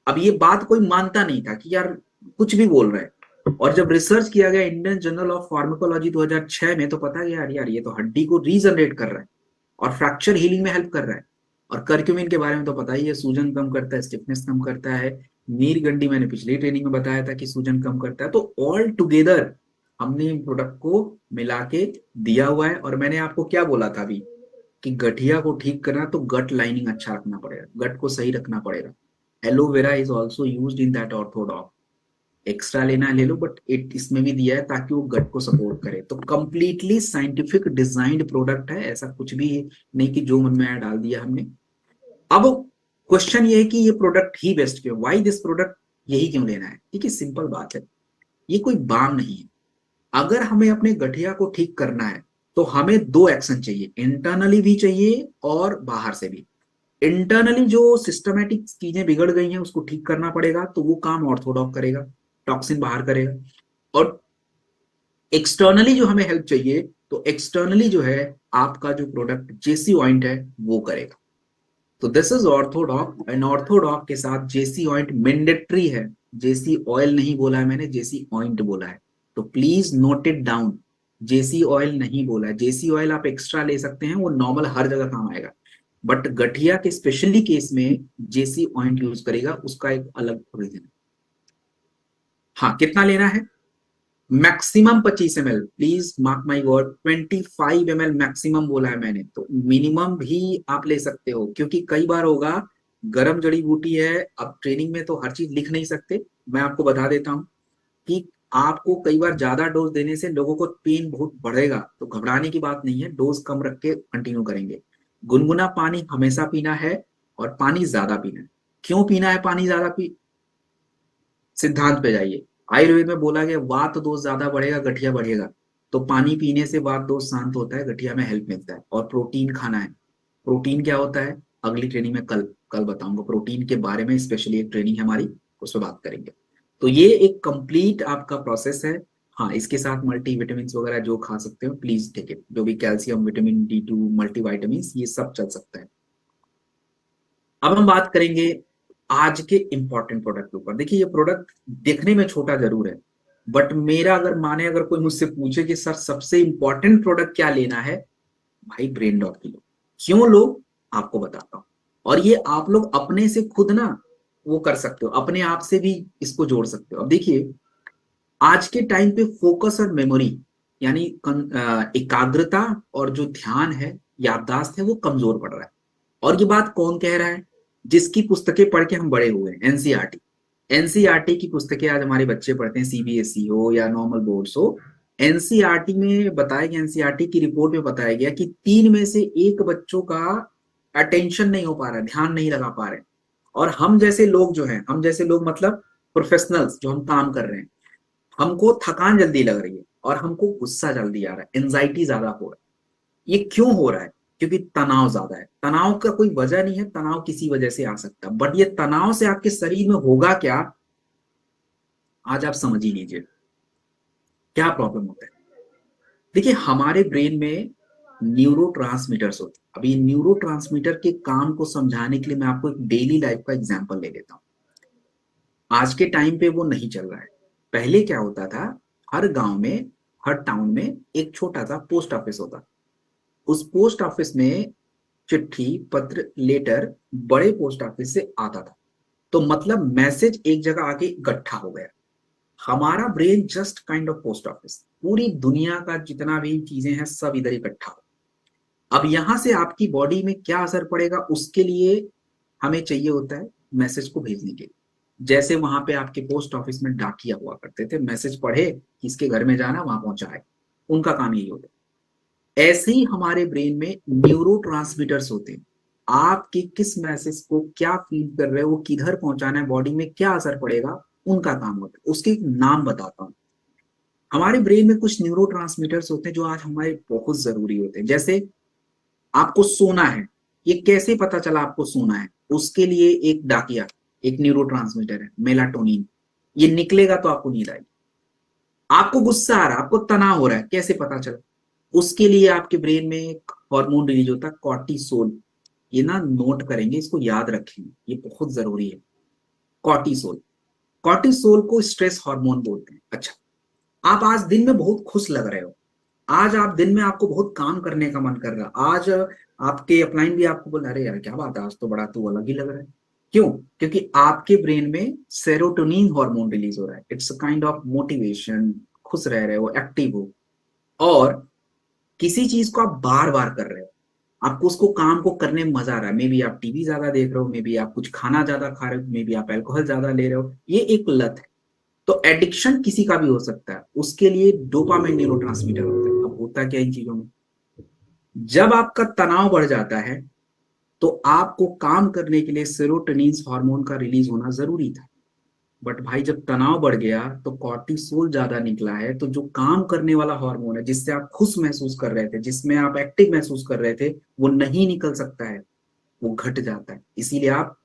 अब ये बात कोई मानता नहीं था कि यार कुछ भी बोल रहा है, और जब रिसर्च किया गया इंडियन जर्नल ऑफ फार्माकोलॉजी 2006 में, तो पता गया यार ये तो हड्डी को रीजनरेट कर रहा है और फ्रैक्चर हीलिंग में हेल्प कर रहा है। और कर्क्यूमिन के बारे में तो पता ही है, सूजन कम करता है, स्टिफनेस कम करता है। नीरगंडी मैंने पिछली ट्रेनिंग में बताया था कि सूजन कम करता है। तो ऑल टुगेदर हमने प्रोडक्ट को मिला के दिया हुआ है। और मैंने आपको क्या बोला था अभी कि गठिया को ठीक करना तो गट लाइनिंग अच्छा रखना पड़ेगा, गट को सही रखना पड़ेगा। Aloe vera is also used in that orthodox. Extra लेना है ले लो, बट इसमें भी दिया है ताकि वो गट को सपोर्ट करे। तो कंप्लीटली साइंटिफिक डिजाइंड प्रोडक्ट है, ऐसा कुछ भी नहीं कि जो मन में आया डाल दिया हमने। अब क्वेश्चन ये है कि ये प्रोडक्ट ही बेस्ट क्यों, व्हाई दिस प्रोडक्ट, यही क्यों लेना है? ठीक है, सिंपल बात है, ये कोई बाम नहीं है। अगर हमें अपने गठिया को ठीक करना है तो हमें दो एक्शन चाहिए, इंटरनली भी चाहिए और बाहर से भी। इंटरनली जो सिस्टमेटिक चीजें बिगड़ गई हैं उसको ठीक करना पड़ेगा, तो वो काम ऑर्थोडॉक करेगा, टॉक्सिन बाहर करेगा। और एक्सटर्नली जो हमें हेल्प चाहिए, तो एक्सटर्नली जो है आपका जो प्रोडक्ट जेसी ऑइंट है वो करेगा। तो this is orthodox, and orthodox के साथ जेसी ऑइंट मैंडेटरी है। जेसी ऑयल नहीं बोला है मैंने, जेसी ऑइंट बोला है, तो प्लीज नोट इट डाउन। जेसी ऑयल नहीं बोला है। जेसी ऑयल आप एक्स्ट्रा ले सकते हैं, वो नॉर्मल हर जगह काम आएगा, बट गठिया के स्पेशली केस में जेसी ऑइंट यूज करेगा, उसका एक अलग रीजन है। हाँ, कितना लेना है? Maximum 25 ml, please mark my word, 25 ml maximum बोला है मैंने, तो मिनिमम भी आप ले सकते हो, क्योंकि कई बार होगा गरम जड़ी बूटी है। अब ट्रेनिंग में तो हर चीज लिख नहीं सकते, मैं आपको बता देता हूं कि आपको कई बार ज्यादा डोज देने से लोगों को पेन बहुत बढ़ेगा, तो घबराने की बात नहीं है, डोज कम रख के कंटिन्यू करेंगे। गुनगुना पानी हमेशा पीना है और पानी ज्यादा पीना है। क्यों पीना है पानी ज्यादा? सिद्धांत पे जाइए। आयुर्वेद में बोला गया वात दोष ज्यादा बढ़ेगा, गठिया बढ़ेगा, तो पानी पीने से वात दोष शांत होता है, गठिया में हेल्प मिलता है। और प्रोटीन खाना है। प्रोटीन क्या होता है अगली ट्रेनिंग में कल कल बताऊंगा, प्रोटीन के बारे में स्पेशली एक ट्रेनिंग है हमारी, उस पर बात करेंगे। तो ये एक कंप्लीट आपका प्रोसेस है। हाँ, इसके साथ मल्टी विटामिन वगैरह जो खा सकते हो प्लीज टेक इट, जो भी calcium, vitamin D2, multi vitamin, ये सब चल सकता है। अब हम बात करेंगे आज के इंपॉर्टेंट प्रोडक्ट के ऊपर। देखिए, ये प्रोडक्ट देखने में छोटा जरूर है, बट मेरा अगर माने, अगर कोई मुझसे पूछे कि सर सबसे इंपॉर्टेंट प्रोडक्ट क्या लेना है, भाई ब्रेन डॉट की लो। क्यों लो, आपको बताता हूं। और ये आप लोग अपने से खुद ना वो कर सकते हो, अपने आप से भी इसको जोड़ सकते हो। अब देखिए, आज के टाइम पे फोकस और मेमोरी यानी एकाग्रता और जो ध्यान है, याददाश्त है, वो कमजोर पड़ रहा है। और ये बात कौन कह रहा है? जिसकी पुस्तकें पढ़ के हम बड़े हुए हैं, एनसीईआरटी। एनसीईआरटी की पुस्तकें आज हमारे बच्चे पढ़ते हैं, सीबीएसई हो या नॉर्मल बोर्ड्स हो। एनसीईआरटी में बताया गया, एनसीईआरटी की रिपोर्ट में बताया गया कि 3 में से 1 बच्चों का अटेंशन नहीं हो पा रहा है, ध्यान नहीं लगा पा रहे हैं। और हम जैसे लोग जो हैं, हम जैसे लोग मतलब प्रोफेशनल्स जो हम काम कर रहे हैं, हमको थकान जल्दी लग रही है और हमको गुस्सा जल्दी आ रहा है, एंजाइटी ज्यादा हो रहा है। ये क्यों हो रहा है? क्योंकि तनाव ज्यादा है। तनाव का कोई वजह नहीं है, तनाव किसी वजह से आ सकता है, बट ये तनाव से आपके शरीर में होगा क्या, आज आप समझ ही लीजिए क्या प्रॉब्लम होता है। देखिए, हमारे ब्रेन में न्यूरोट्रांसमीटर्स होते हैं। अभी न्यूरोट्रांसमीटर के काम को समझाने के लिए मैं आपको एक डेली लाइफ का एग्जांपल ले लेता हूं। आज के टाइम पे वो नहीं चल रहा है। पहले क्या होता था, हर गांव में, हर टाउन में एक छोटा सा पोस्ट ऑफिस होता। उस पोस्ट ऑफिस में चिट्ठी, पत्र, लेटर बड़े पोस्ट ऑफिस से आता था, तो मतलब मैसेज एक जगह आके इकट्ठा हो गया। हमारा brain just kind of post office, पूरी दुनिया का जितना भी चीजें हैं सब इधर इकट्ठा हो। अब यहां से आपकी बॉडी में क्या असर पड़ेगा, उसके लिए हमें चाहिए होता है मैसेज को भेजने के लिए। जैसे वहां पे आपके पोस्ट ऑफिस में डाकिया हुआ करते थे, मैसेज पढ़े, किसके घर में जाना, वहां पहुंचाए, उनका काम यही होता है। ऐसे ही हमारे ब्रेन में न्यूरोट्रांसमीटर्स होते हैं। आपके किस मैसेज को क्या फील कर रहे हो, वो किधर पहुंचाना है, बॉडी में क्या असर पड़ेगा, उनका काम होता है। उसके एक नाम बताता हूं। हमारे ब्रेन में कुछ न्यूरोट्रांसमीटर्स होते हैं जो आज हमारे बहुत जरूरी होते हैं। जैसे आपको सोना है, ये कैसे पता चला आपको सोना है? उसके लिए एक डाकिया, एक न्यूरोट्रांसमीटर है मेलाटोनिन, ये निकलेगा तो आपको नींद आएगी। आपको गुस्सा आ रहा है, आपको तनाव हो रहा है, कैसे पता चला? उसके लिए आपके ब्रेन में एक हार्मोन रिलीज होता है कॉर्टिसोल। ये ना नोट करेंगे, इसको याद रखेंगे, ये बहुत जरूरी है। कॉर्टिसोल, कॉर्टिसोल को स्ट्रेस हार्मोन बोलते हैं। अच्छा, आप आज दिन में बहुत खुश लग रहे हो, आज आप दिन में आपको बहुत काम करने का मन कर रहा है, आज आपके अपलाइन भी आपको बोल, अरे यार क्या बात है, आज तो बड़ा तू अलग ही लग रहा है। क्यों? क्योंकि आपके ब्रेन में सेरोटोनिन हार्मोन रिलीज हो रहा है। It's a kind of motivation, खुश रह रहे हो, एक्टिव हो, और किसी चीज को आप बार बार कर रहे हो, आपको उसको काम को करने में मजा आ रहा है। मे बी आप टीवी ज्यादा देख रहे हो, मे बी आप कुछ खाना ज्यादा खा रहे हो, मे बी आप अल्कोहल ज्यादा ले रहे हो, ये एक लत है। तो एडिक्शन किसी का भी हो सकता है, उसके लिए डोपामाइन न्यूरोट्रांसमीटर होता है। अब होता क्या इन चीजों में, जब आपका तनाव बढ़ जाता है तो आपको काम करने के लिए सेरोटोनिन हार्मोन का रिलीज होना जरूरी था। बट भाई जब तनाव बढ़ गया तो कॉर्टिसोल ज्यादा निकला है, तो जो काम करने वाला हार्मोन है, जिससे आप खुश महसूस कर रहे थे, जिसमें आप एक्टिव महसूस कर रहे थे, वो नहीं निकल सकता है, वो घट जाता है। इसीलिए आप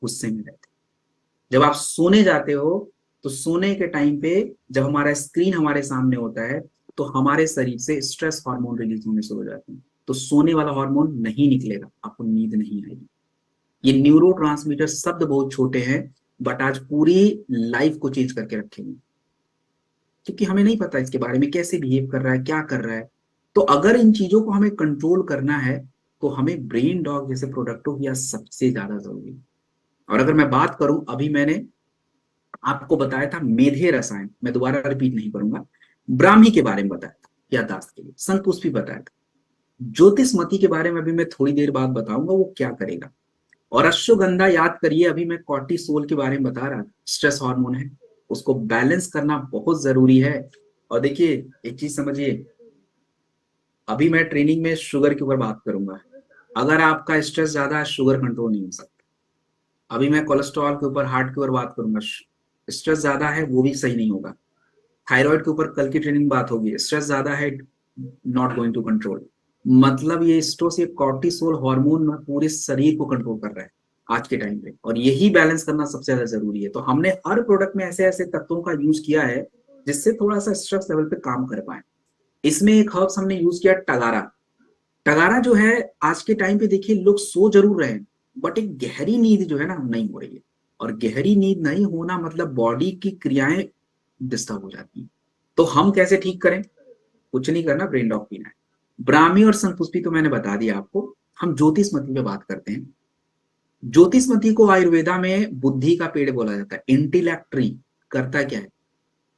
गुस्से में रहते हैं। जब आप सोने जाते हो तो सोने के टाइम पे जब हमारा स्क्रीन हमारे सामने होता है तो हमारे शरीर से स्ट्रेस हार्मोन रिलीज होने शुरू हो जाते हैं, तो सोने वाला हार्मोन नहीं निकलेगा, आपको नींद नहीं आएगी। ये न्यूरोट्रांसमीटर शब्द बहुत छोटे हैं, बट आज पूरी लाइफ को चेंज करके रखेंगे, क्योंकि हमें नहीं पता इसके बारे में, कैसे बिहेव कर रहा है, क्या कर रहा है। तो अगर इन चीजों को हमें कंट्रोल करना है तो हमें ब्रेन डॉग जैसे प्रोडक्टों की आज सबसे ज्यादा जरूरी है। और अगर मैं बात करूं, अभी मैंने आपको बताया था मेधे रसायन, मैं दोबारा रिपीट नहीं करूंगा, ब्राह्मी के बारे में बताया था याददाश्त के लिए, शंखपुष्पी बताया था, ज्योतिषमती के बारे में अभी मैं थोड़ी देर बाद बताऊंगा वो क्या करेगा, और अश्वगंधा याद करिए, अभी मैं कॉर्टिसोल के बारे में बता रहा था, स्ट्रेस हार्मोन है, उसको बैलेंस करना बहुत जरूरी है। और देखिए एक चीज समझिए, अभी मैं ट्रेनिंग में शुगर के ऊपर बात करूंगा, अगर आपका स्ट्रेस ज्यादा है शुगर कंट्रोल नहीं हो सकता। अभी मैं कोलेस्ट्रॉल के ऊपर, हार्ट के ऊपर बात करूंगा, स्ट्रेस ज्यादा है वो भी सही नहीं होगा। थायराइड के ऊपर कल की ट्रेनिंग बात होगी, स्ट्रेस ज्यादा है, नॉट गोइंग टू कंट्रोल। मतलब ये स्ट्रेस, ये कॉर्टिसोल हार्मोन पूरे शरीर को कंट्रोल कर रहा है आज के टाइम पे, और यही बैलेंस करना सबसे ज्यादा जरूरी है। तो हमने हर प्रोडक्ट में ऐसे ऐसे तत्वों का यूज किया है जिससे थोड़ा सा स्ट्रेस लेवल पे काम कर पाए। इसमें एक हर्ब्स हमने यूज किया टगारा। टगारा जो है आज के टाइम पे देखिए लोग सो जरूर रहे हैं, बट एक गहरी नींद जो है ना नहीं हो रही है, और गहरी नींद नहीं होना मतलब बॉडी की क्रियाएं डिस्टर्ब हो जाती है। तो हम कैसे ठीक करें? कुछ नहीं करना, ब्रेन डॉग पीना है। ब्राह्मी और शंखपुष्पी तो मैंने बता दिया आपको। हम ज्योतिषमती पे बात करते हैं। ज्योतिषमती को आयुर्वेदा में बुद्धि का पेड़ बोला जाता है, इंटेलेक्ट ट्री। करता क्या है,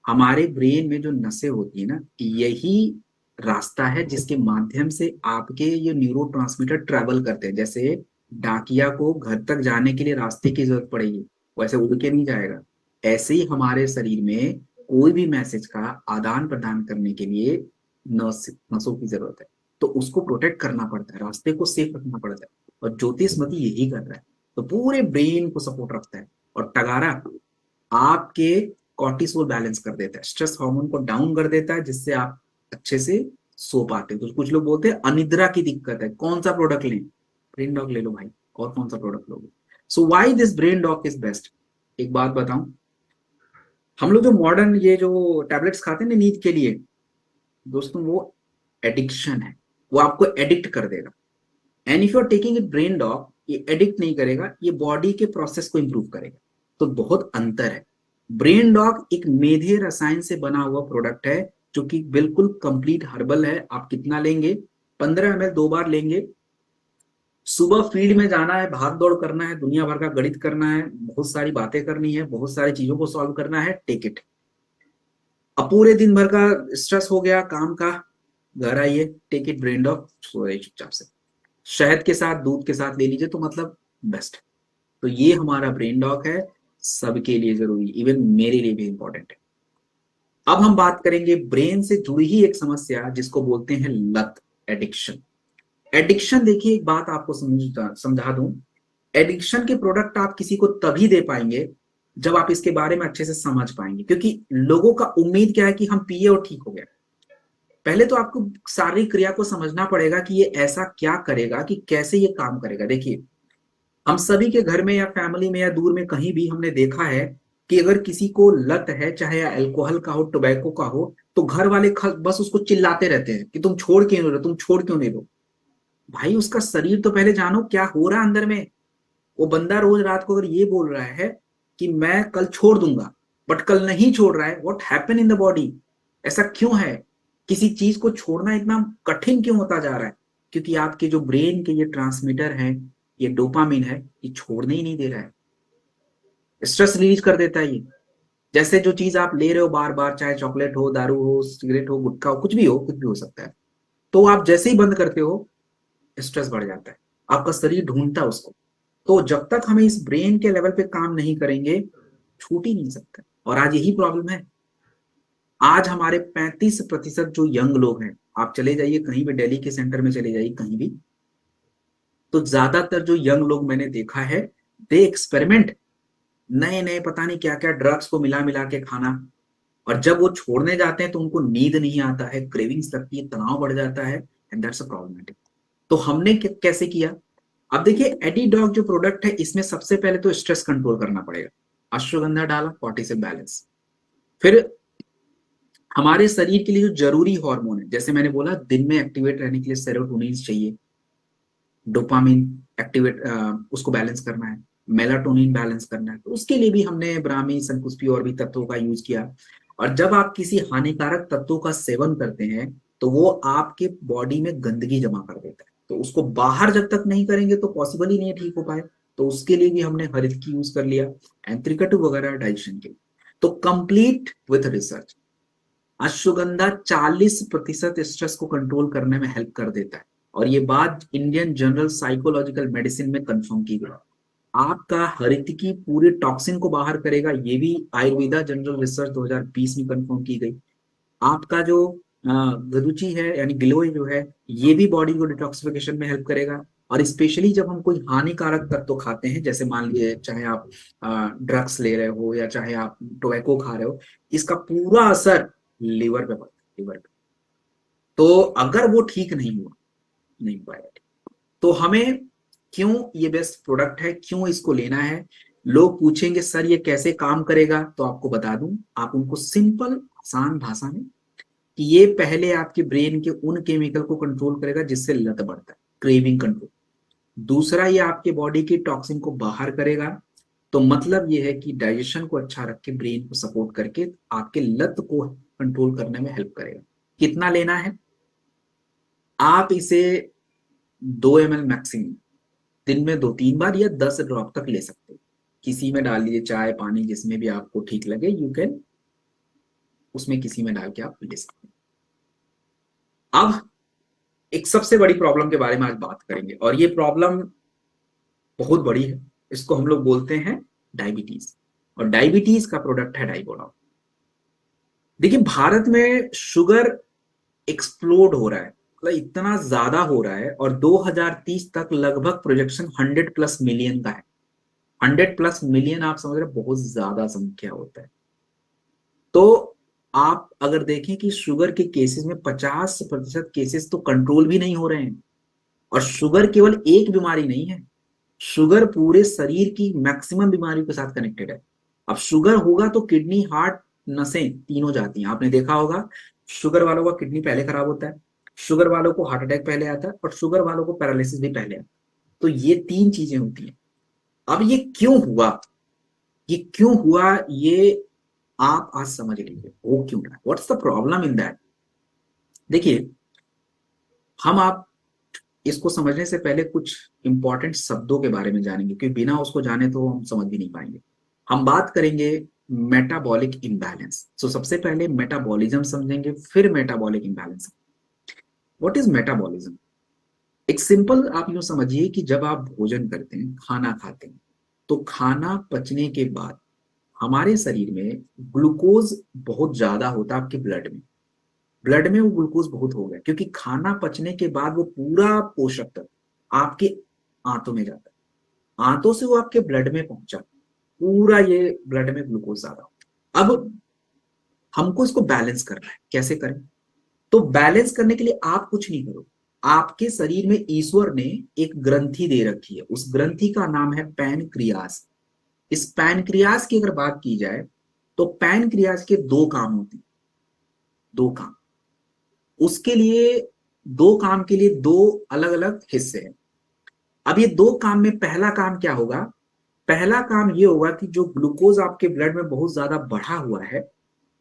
हमारे ब्रेन में जो नसें होती है ना, यही रास्ता है जिसके माध्यम से आपके ये न्यूरोट्रांसमीटर ट्रेवल करते हैं। जैसे डाकिया को घर तक जाने के लिए रास्ते की जरूरत पड़ेगी, वैसे उड़ के नहीं जाएगा। ऐसे ही हमारे शरीर में कोई भी मैसेज का आदान प्रदान करने के लिए नसों की जरूरत है, तो उसको प्रोटेक्ट करना पड़ता है, रास्ते को सेफ रखना पड़ता है, और ज्योतिषमती यही कर रहा है। तो पूरे ब्रेन को सपोर्ट रखता है। और टगारा आपके कॉर्टिसोल बैलेंस कर देता है, स्ट्रेस हार्मोन को डाउन कर देता है, जिससे आप अच्छे से सो पाते हैं। तो कुछ लोग बोलते हैं अनिद्रा की दिक्कत है, कौन सा प्रोडक्ट लें? ब्रेन डॉग ले लो भाई, और कौन सा प्रोडक्ट लोगे? So why this brain dog is best? एक बात बताऊं, हम लोग जो मॉडर्न ये जो टैबलेट्स खाते हैं ना नींद के लिए, दोस्तों वो एडिक्शन है, वो आपको एडिक्ट कर देगा। And if you are taking it brain dog, ये एडिक्ट नहीं करेगा, ये बॉडी के प्रोसेस को इंप्रूव करेगा। तो बहुत अंतर है। ब्रेन डॉग एक मेधे रसायन से बना हुआ प्रोडक्ट है, जो कि बिल्कुल कंप्लीट हर्बल है। आप कितना लेंगे? 15 ml 2 बार लेंगे। सुबह फील्ड में जाना है, भाग दौड़ करना है, दुनिया भर का गणित करना है, बहुत सारी बातें करनी है, बहुत सारी चीजों को सॉल्व करना है, टेक इट। अब पूरे दिन भर का स्ट्रेस हो गया काम का, घर आइए, टेक इट ब्रेन डॉग, सो जाइए चुपचाप से, शहद के साथ दूध के साथ ले लीजिए, तो मतलब बेस्ट। तो ये हमारा ब्रेन डॉग है, सबके लिए जरूरी, इवन मेरे लिए भी इंपॉर्टेंट है। अब हम बात करेंगे ब्रेन से जुड़ी ही एक समस्या जिसको बोलते हैं लत, एडिक्शन। एडिक्शन देखिए, एक बात आपको समझा दूं, एडिक्शन के प्रोडक्ट आप किसी को तभी दे पाएंगे जब आप इसके बारे में अच्छे से समझ पाएंगे। क्योंकि लोगों का उम्मीद क्या है कि हम पिए और ठीक हो गए, पहले तो आपको सारी क्रिया को समझना पड़ेगा कि ये ऐसा क्या करेगा, कि कैसे ये काम करेगा। देखिए, हम सभी के घर में या फैमिली में या दूर में कहीं भी हमने देखा है कि अगर किसी को लत है, चाहे अल्कोहल का हो, टोबैको का हो, तो घर वाले बस उसको चिल्लाते रहते हैं कि तुम छोड़ क्यों नहीं रहे, तुम छोड़ क्यों नहीं रहे। भाई उसका शरीर तो पहले जानो क्या हो रहा है अंदर में। वो बंदा रोज रात को अगर ये बोल रहा है कि मैं कल छोड़ दूंगा, बट कल नहीं छोड़ रहा है, what happen in the body, ऐसा क्यों है? किसी चीज को छोड़ना इतना कठिन क्यों होता जा रहा है? क्योंकि आपके जो ब्रेन के ये ट्रांसमीटर हैं, ये डोपामिन है, ये छोड़ने ही नहीं दे रहा है, स्ट्रेस रिलीज कर देता है ये। जैसे जो चीज आप ले रहे हो बार बार, चाहे चॉकलेट हो, दारू हो, सिगरेट हो, गुटखा हो, कुछ भी हो, कुछ भी हो सकता है, तो आप जैसे ही बंद करते हो स्ट्रेस बढ़ जाता है, आपका शरीर ढूंढता है उसको। तो जब तक हमें इस ब्रेन के लेवल पे काम नहीं करेंगे, छूट ही नहीं सकता। और आज यही प्रॉब्लम है। आज हमारे 35% जो यंग लोग हैं, आप चले जाइए कहीं भी, दिल्ली के सेंटर में चले जाइए कहीं भी, तो ज्यादातर जो यंग लोग मैंने देखा है, दे एक्सपेरिमेंट नए नए पता नहीं क्या क्या ड्रग्स को मिला मिला के खाना। और जब वो छोड़ने जाते हैं तो उनको नींद नहीं आता है, क्रेविंग्स लगती है, तनाव बढ़ जाता है, एंड दैट्स अ प्रॉब्लमेटिक। तो हमने कैसे किया? अब देखिए, एडीडॉग जो प्रोडक्ट है, इसमें सबसे पहले तो स्ट्रेस कंट्रोल करना पड़ेगा। अश्वगंधा डाला, कॉर्टिसोल बैलेंस। फिर हमारे शरीर के लिए जो जरूरी हार्मोन है, जैसे मैंने बोला दिन में एक्टिवेट रहने के लिए सेरोटोनिन चाहिए, डोपामिन एक्टिवेट, उसको बैलेंस करना है, मेलाटोनिन बैलेंस करना है, तो उसके लिए भी हमने ब्राह्मी, शंकुस्पी और भी तत्वों का यूज किया। और जब आप किसी हानिकारक तत्वों का सेवन करते हैं तो वो आपके बॉडी में गंदगी जमा कर देता है, तो उसको बाहर जब तक नहीं करेंगे तो पॉसिबल ही नहीं है ठीक हो पाए। तो उसके लिए भी हमने हरित की यूज कर लिया, एंथ्रिकटू वगैरह डाइजेशन के लिए। तो complete with research, ashwagandha 40% stress को कंट्रोल करने में हेल्प कर देता है। और ये बात इंडियन जनरल साइकोलॉजिकल मेडिसिन में कंफर्म की गई। आपका हरितकी पूरे टॉक्सिन को बाहर करेगा, ये भी आयुर्वेदा जनरल रिसर्च 2020 में कंफर्म की गई। आपका जो गरुचि है यानी गिलोय जो है, ये भी बॉडी को डिटॉक्सिफिकेशन में हेल्प करेगा। और स्पेशली जब हम कोई हानिकारक तत्व खाते हैं, जैसे मान लीजिए चाहे आप ड्रग्स ले रहे हो या चाहे आप टोबैको खा रहे हो, इसका पूरा असर लिवर पे पड़ता है, लिवर पे। तो अगर वो ठीक नहीं हुआ, नहीं पाएगा, तो हमें क्यों ये बेस्ट प्रोडक्ट है, क्यों इसको लेना है? लोग पूछेंगे सर ये कैसे काम करेगा, तो आपको बता दूं, आप उनको सिंपल आसान भाषा में, कि ये पहले आपके ब्रेन के उन केमिकल को कंट्रोल करेगा जिससे लत बढ़ता है, क्रेविंग कंट्रोल। दूसरा, ये आपके बॉडी की टॉक्सिन को बाहर करेगा। तो मतलब ये है कि डाइजेशन को अच्छा रख के, ब्रेन को सपोर्ट करके आपके लत को कंट्रोल करने में हेल्प करेगा। कितना लेना है? आप इसे 2 ml मैक्सिमम दिन में 2-3 बार या 10 ड्रॉप तक ले सकते हो। किसी में डाल लीजिए, चाय, पानी, जिसमें भी आपको ठीक लगे, यू कैन उसमें किसी में डाल के आप ले सकते हैं। अब एक सबसे बड़ी प्रॉब्लम के बारे में आज बात करेंगे, और ये प्रॉब्लम बहुत बड़ी है। इसको हम लोग बोलते हैं डायबिटीज, और डायबिटीज का प्रोडक्ट है डाइबोडॉन। देखिए, भारत में शुगर एक्सप्लोड हो रहा है, मतलब इतना ज्यादा हो रहा है, और 2030 तक लगभग प्रोजेक्शन 100+ मिलियन का है। 100+ मिलियन, आप समझ रहे हैं, बहुत ज्यादा संख्या होता है। तो आप अगर देखें कि शुगर के केसेस में 50% केसेस तो कंट्रोल भी नहीं हो रहे हैं। और शुगर केवल एक बीमारी नहीं है, शुगर पूरे शरीर की मैक्सिमम बीमारियों के साथ कनेक्टेड है। अब शुगर होगा तो किडनी, हार्ट, नसें तीनों जाती हैं। आपने देखा होगा, शुगर वालों का किडनी पहले खराब होता है, शुगर वालों को हार्ट अटैक पहले आता है, और शुगर वालों को पैरालिसिस भी पहले आता है। तो ये 3 चीजें होती हैं। अब ये क्यों हुआ, ये क्यों हुआ, ये आप आज समझ लीजिए वो क्यों रहा है, what's the problem in that. देखिए, आप इसको समझने से पहले कुछ इंपॉर्टेंट शब्दों के बारे में जानेंगे, क्योंकि बिना उसको जाने तो हम समझ भी नहीं पाएंगे। हम बात करेंगे मेटाबॉलिक इम्बैलेंस। तो सबसे पहले मेटाबॉलिज्म समझेंगे, फिर metabolic imbalance. What is metabolism? एक सिंपल आप यूं समझिए कि जब आप भोजन करते हैं, खाना खाते हैं, तो खाना पचने के बाद हमारे शरीर में ग्लूकोज बहुत ज्यादा होता है, आपके ब्लड में वो ग्लूकोज बहुत हो गया, क्योंकि खाना पचने के बाद वो पूरा पोषक तत्व आपके आंतों में जाता है, आंतों से वो आपके ब्लड में पहुंचा, पूरा ये ब्लड में ग्लूकोज ज्यादा होता है। अब हमको इसको बैलेंस करना है, कैसे करें? तो बैलेंस करने के लिए आप कुछ नहीं करो, आपके शरीर में ईश्वर ने एक ग्रंथि दे रखी है, उस ग्रंथि का नाम है पैनक्रियास। इस पैनक्रियास की अगर बात की जाए तो पैनक्रियास के दो काम होते हैं, दो काम। उसके लिए दो काम के लिए दो अलग अलग हिस्से हैं। अब ये दो काम में पहला काम क्या होगा? पहला काम ये होगा कि जो ग्लूकोज आपके ब्लड में बहुत ज्यादा बढ़ा हुआ है,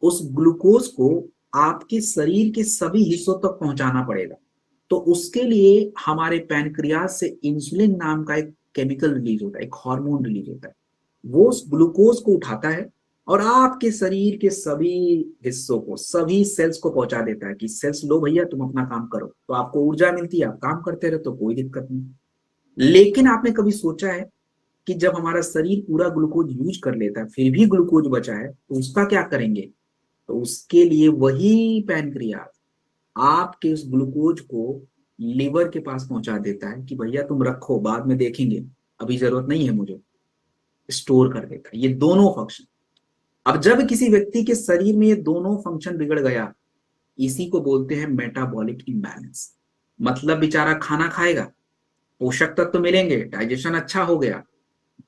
उस ग्लूकोज को आपके शरीर के सभी हिस्सों तक पहुंचाना पड़ेगा। तो उसके लिए हमारे पैनक्रियास से इंसुलिन नाम का एक केमिकल रिलीज होता है, एक हार्मोन रिलीज होता है। वो उस ग्लूकोज को उठाता है और आपके शरीर के सभी हिस्सों को, सभी सेल्स को पहुंचा देता है कि सेल्स लो भैया तुम अपना काम करो। तो आपको ऊर्जा मिलती है, आप काम करते रहे, तो कोई दिक्कत नहीं। लेकिन आपने कभी सोचा है कि जब हमारा शरीर पूरा ग्लूकोज यूज कर लेता है फिर भी ग्लूकोज बचा है तो उसका क्या करेंगे? तो उसके लिए वही पैनक्रियास आपके उस ग्लूकोज को लिवर के पास पहुंचा देता है कि भैया तुम रखो, बाद में देखेंगे, अभी जरूरत नहीं है मुझे, स्टोर कर देता है। ये दोनों फंक्शन, अब जब किसी व्यक्ति के शरीर में ये दोनों फंक्शन बिगड़ गया, इसी को बोलते हैं मेटाबॉलिक इम्बैलेंस। मतलब बेचारा खाना खाएगा, पोषक तत्व तो मिलेंगे, डाइजेशन अच्छा हो गया,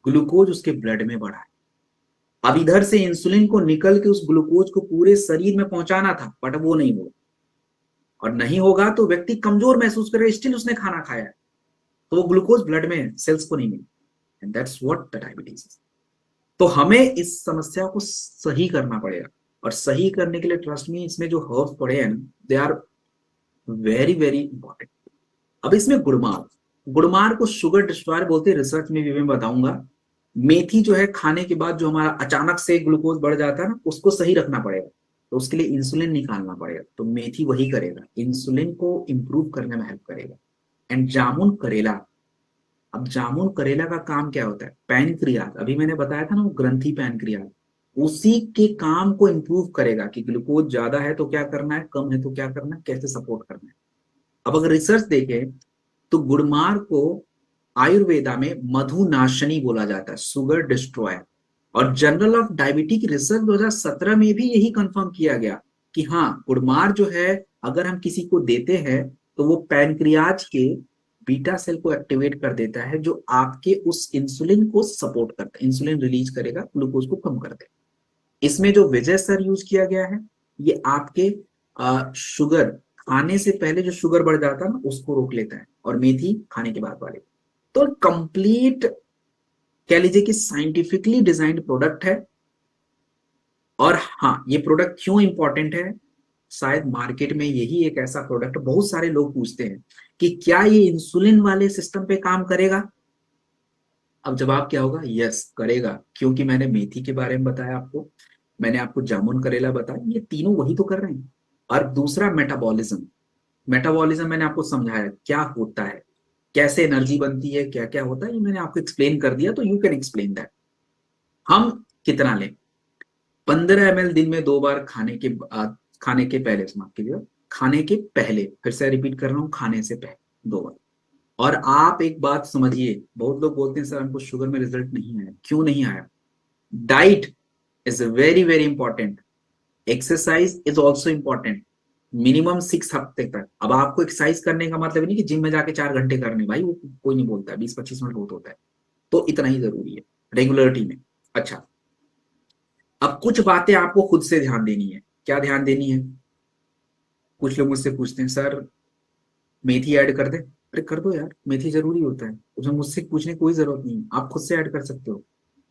ग्लूकोज उसके ब्लड में बढ़ा है। अब इधर से इंसुलिन को निकल के उस ग्लूकोज को पूरे शरीर में पहुंचाना था, बट वो नहीं हुआ। और नहीं होगा तो व्यक्ति कमजोर महसूस करेगा, स्टिल उसने खाना खाया है, तो वो ग्लूकोज ब्लड में सेल्स को नहीं मिला। And that's what the diabetes is. तो हमें इस समस्या को सही करना पड़ेगा, और सही करने के लिए ट्रस्ट मी, इसमें जो हर्ब्स पड़े हैं they are very very important. अब इसमें गुड़मार को शुगर डिस्ट्रॉयर बोलते हैं, रिसर्च में भी मैं बताऊंगा। मेथी जो है, खाने के बाद जो हमारा अचानक से ग्लूकोज बढ़ जाता है ना, उसको सही रखना पड़ेगा, तो उसके लिए इंसुलिन निकालना पड़ेगा। तो मेथी वही करेगा, इंसुलिन को इंप्रूव करने में हेल्प करेगा। एंड जामुन करेला, अब जामुन करेला का काम क्या होता है? पैनक्रियाज, अभी मैंने बताया था ना वो ग्रंथि पैनक्रियाज, उसी के काम को इंप्रूव करेगा कि ग्लूकोज ज्यादा है तो क्या करना है, कम है तो क्या करना है, कैसे सपोर्ट करना है। अब अगर रिसर्च देखें तो गुड़मार को आयुर्वेदा में मधुनाशनी बोला जाता है, शुगर डिस्ट्रॉयर। और जर्नल ऑफ डायबिटिक रिसर्च 2017 में भी यही कंफर्म किया गया कि हाँ, गुड़मार जो है अगर हम किसी को देते हैं तो वो पैनक्रियाज के बीटा सेल को एक्टिवेट कर देता है, जो आपके उस इंसुलिन को सपोर्ट करता है, इंसुलिन रिलीज करेगा, ग्लूकोज को कम कर देगा। इसमें जो विजय सर यूज किया गया है, ये आपके शुगर खाने से पहले जो शुगर बढ़ जाता है ना, उसको रोक लेता है, और मेथी खाने के बाद वाले। तो कंप्लीट कह लीजिए कि साइंटिफिकली डिजाइंड प्रोडक्ट है। और हाँ, ये प्रोडक्ट क्यों इंपॉर्टेंट है? शायद मार्केट में यही एक ऐसा प्रोडक्ट, बहुत सारे लोग पूछते हैं कि क्या ये इंसुलिन वाले सिस्टम पे काम करेगा? अब जवाब क्या होगा? यस करेगा, क्योंकि मैंने मेथी के बारे में बताया आपको, मैंने आपको जामुन करेला बताया, ये तीनों वही तो कर रहे हैं। और दूसरा मेटाबॉलिज्म, मेटाबॉलिज्म मैंने आपको समझाया क्या होता है, कैसे एनर्जी बनती है, क्या क्या होता है, ये मैंने आपको एक्सप्लेन कर दिया, तो यू कैन एक्सप्लेन दैट। हम कितना लें? 15 ml दिन में 2 बार खाने के पहले, समाप्त कीजिए, खाने के पहले, फिर से रिपीट कर रहा हूं, खाने से पहले 2 बार। और आप एक बात समझिए, बहुत लोग बोलते हैं सर हमको शुगर में रिजल्ट नहीं आया, क्यों नहीं आया? Diet is very very important, exercise is also important, minimum 6 हफ्ते तक। अब आपको एक्सरसाइज करने का मतलब नहीं कि जिम में जाके 4 घंटे करने, भाई वो कोई नहीं बोलता है, 20-25 मिनट बहुत होता है, तो इतना ही जरूरी है रेगुलरिटी में। अच्छा, अब कुछ बातें आपको खुद से ध्यान देनी है। क्या ध्यान देनी है? कुछ लोग मुझसे पूछते हैं सर मेथी ऐड कर दे, अरे कर दो यार, मेथी जरूरी होता है, उसमें मुझसे पूछने की कोई जरूरत नहीं है, आप खुद से ऐड कर सकते हो।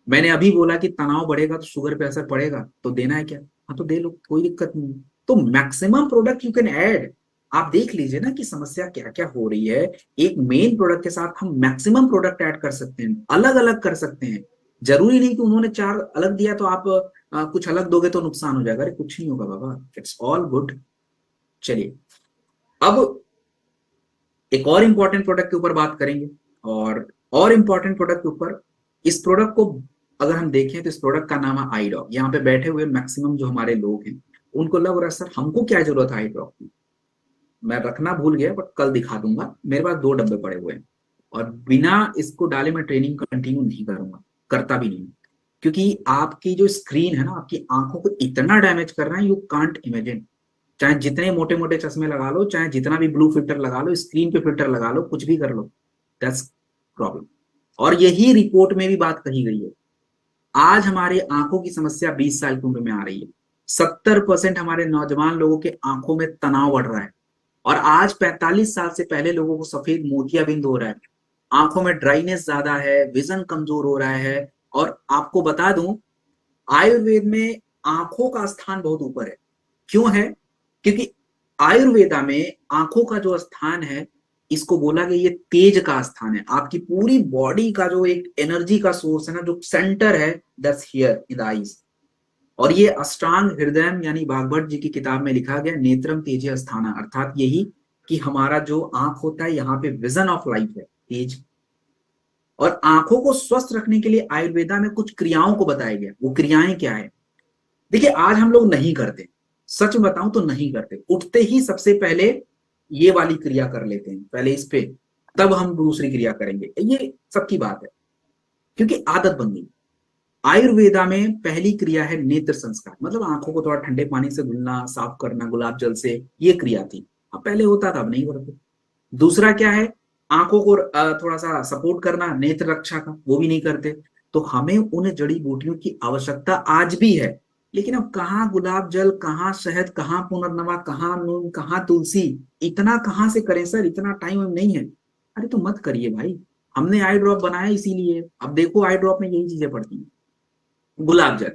मैंने अभी बोला कि तनाव बढ़ेगा तो शुगर पे असर पड़ेगा, तो देना है क्या? हाँ तो दे लो, कोई दिक्कत नहीं। तो maximum product you can add. आप देख लीजिए ना कि समस्या क्या क्या हो रही है, एक मेन प्रोडक्ट के साथ हम मैक्सिमम प्रोडक्ट ऐड कर सकते हैं, अलग अलग कर सकते हैं। जरूरी नहीं कि उन्होंने 4 अलग दिया तो आप कुछ अलग दोगे तो नुकसान हो जाएगा, अरे कुछ नहीं होगा बाबा, इट्स ऑल गुड। चलिए, अब एक और इंपॉर्टेंट प्रोडक्ट के ऊपर बात करेंगे, और इंपॉर्टेंट प्रोडक्ट के ऊपर, इस प्रोडक्ट को अगर हम देखें तो इस प्रोडक्ट का नाम है आई ड्रॉप। यहाँ पे बैठे हुए मैक्सिमम जो हमारे लोग हैं उनको लग रहा है सर हमको क्या जरूरत है आई ड्रॉप की, मैं रखना भूल गया, बट कल दिखा दूंगा, मेरे पास 2 डब्बे पड़े हुए हैं, और बिना इसको डाले मैं ट्रेनिंग कंटिन्यू नहीं करूंगा, करता भी नहीं, क्योंकि आपकी जो स्क्रीन है ना, आपकी आंखों को इतना डैमेज कर रहा है, यू कांट इमेजिन। चाहे जितने मोटे मोटे चश्मे लगा लो, चाहे जितना भी ब्लू फिल्टर लगा लो, स्क्रीन पे फिल्टर लगा लो, कुछ भी कर लो, दैट्स प्रॉब्लम। और यही रिपोर्ट में भी बात कही गई है। आज हमारी आंखों की समस्या 20 साल की उम्र में आ रही है। 70% हमारे नौजवान लोगों के आंखों में तनाव बढ़ रहा है। और आज 45 साल से पहले लोगों को सफेद मोतियाबिंद हो रहा है, आंखों में ड्राइनेस ज्यादा है, विजन कमजोर हो रहा है। और आपको बता दूं, आयुर्वेद में आंखों का स्थान बहुत ऊपर है। क्यों है? क्योंकि आयुर्वेदा में आंखों का जो स्थान है, इसको बोला गया ये तेज का स्थान है। आपकी पूरी बॉडी का जो एक एनर्जी का सोर्स है ना, जो सेंटर है, that's here in the eyes. और ये अष्टांग हृदय यानी भागवत जी की किताब में लिखा गया, नेत्रम तेज स्थाना, अर्थात यही कि हमारा जो आंख होता है, यहाँ पे विजन ऑफ लाइफ है, तेज। और आंखों को स्वस्थ रखने के लिए आयुर्वेदा में कुछ क्रियाओं को बताया गया। वो क्रियाएं क्या है? देखिए, आज हम लोग नहीं करते, सच बताऊं तो नहीं करते। उठते ही सबसे पहले ये वाली क्रिया कर लेते हैं, पहले इस पे, तब हम दूसरी क्रिया करेंगे। ये सबकी बात है, क्योंकि आदत बन गई। आयुर्वेदा में पहली क्रिया है नेत्र संस्कार, मतलब आंखों को थोड़ा ठंडे पानी से धुलना, साफ करना गुलाब जल से, ये क्रिया थी। अब पहले होता था, अब नहीं करते। दूसरा क्या है? आंखों को थोड़ा सा सपोर्ट करना, नेत्र रक्षा का, वो भी नहीं करते। तो हमें उन जड़ी बूटियों की आवश्यकता आज भी है, लेकिन अब कहाँ गुलाब जल, कहाँ शहद, कहाँ पुनर्नवा, कहाँ नीम, कहाँ तुलसी, इतना कहाँ से करें सर, इतना टाइम नहीं है। अरे तो मत करिए भाई, हमने आई ड्रॉप बनाया इसीलिए। अब देखो आई ड्रॉप में यही चीजें पड़ती हैं। गुलाब जल,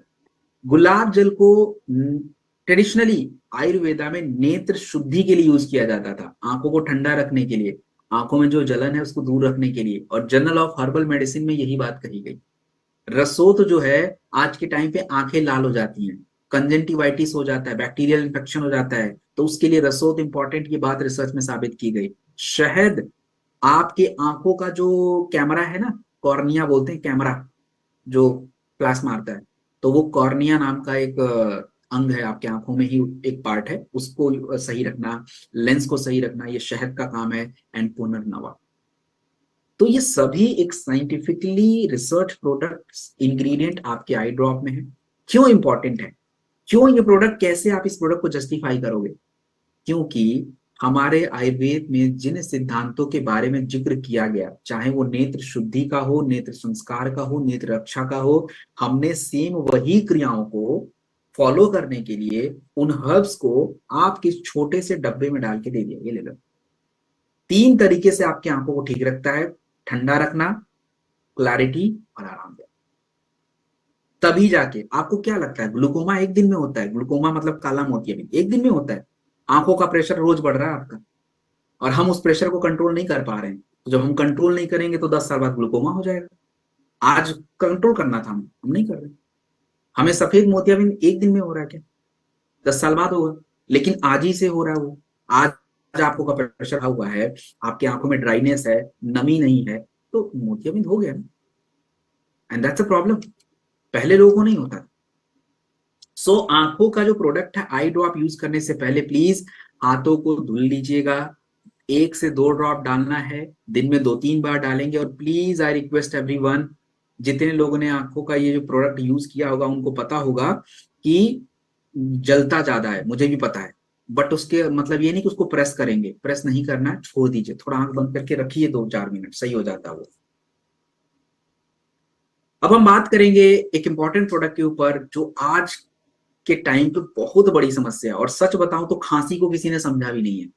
गुलाब जल को ट्रेडिशनली आयुर्वेदा में नेत्र शुद्धि के लिए यूज किया जाता था, आंखों को ठंडा रखने के लिए, आंखों में जो जलन है उसको दूर रखने के लिए। और जर्नल ऑफ हर्बल मेडिसिन में यही बात कही गई। रसोत जो है, आज के टाइम पे आंखें लाल हो जाती हैं, कंजंक्टिवाइटिस हो जाता है, बैक्टीरियल इंफेक्शन हो जाता है, तो उसके लिए रसोत इंपॉर्टेंट, ये बात रिसर्च में साबित की गई। शहद आपके आंखों का जो कैमरा है ना, कॉर्निया बोलते हैं, कैमरा जो फ्लैश मारता है, तो वो कॉर्निया नाम का एक अंग है, आपके आंखों में ही एक पार्ट है, उसको सही रखना, लेंस को सही रखना, ये शहद का काम है। एंड पुनर्नवा। तो ये सभी एक साइंटिफिकली रिसर्च प्रोडक्ट्स, इंग्रेडिएंट आपके आई ड्रॉप में है। क्यों इंपॉर्टेंट है? क्यों ये प्रोडक्ट, कैसे आप इस प्रोडक्ट को जस्टिफाई करोगे? क्योंकि हमारे आयुर्वेद में जिन सिद्धांतों के बारे में जिक्र किया गया, चाहे वो नेत्र शुद्धि का हो, नेत्र संस्कार का हो, नेत्र रक्षा का हो, हमने सेम वही क्रियाओं को फॉलो करने के लिए उन हर्ब्स को आपके छोटे से डब्बे में डाल के दे दिया, ये ले लो। 3 तरीके से आपकी आंखों को ठीक रखता है, ठंडा रखना, क्लैरिटी और आराम देना। तभी जाके आपको क्या लगता है, ग्लूकोमा एक दिन में होता है? ग्लूकोमा मतलब काला मोतियाबिंद एक दिन में होता है। आंखों का प्रेशर रोज बढ़ रहा है आपका, और हम उस प्रेशर को कंट्रोल नहीं कर पा रहे हैं। तो जब हम कंट्रोल नहीं करेंगे तो 10 साल बाद ग्लूकोमा हो जाएगा। आज कंट्रोल करना था, हम नहीं कर रहे। हमें सफेद मोतियाबिंद एक दिन में हो रहा है क्या? 10 साल बाद होगा, लेकिन आज ही से हो रहा है वो। आज आंखों का प्रेशर हुआ है, आपकी आंखों में ड्राइनेस है, नमी नहीं है, तो मोतियाबिंद हो गया ना। एंड दैट्स अ प्रॉब्लम, पहले लोगों को नहीं होता। सो आंखों का जो प्रोडक्ट है, आई ड्रॉप यूज करने से पहले प्लीज हाथों को धुल लीजिएगा। 1 से 2 ड्रॉप डालना है, दिन में 2-3 बार डालेंगे। और प्लीज आई रिक्वेस्ट एवरीवन, जितने लोगों ने आंखों का ये जो प्रोडक्ट यूज किया होगा उनको पता होगा कि जलता ज्यादा है, मुझे भी पता है, बट उसके मतलब ये नहीं कि उसको प्रेस करेंगे, प्रेस नहीं करना है, छोड़ दीजिए, थोड़ा आंख बंद करके रखिए, 2-4 मिनट, सही हो जाता है वो। अब हम बात करेंगे एक इंपॉर्टेंट प्रोडक्ट के ऊपर, जो आज के टाइम पे बहुत बड़ी समस्या है। और सच बताऊं तो खांसी को किसी ने समझा भी नहीं है।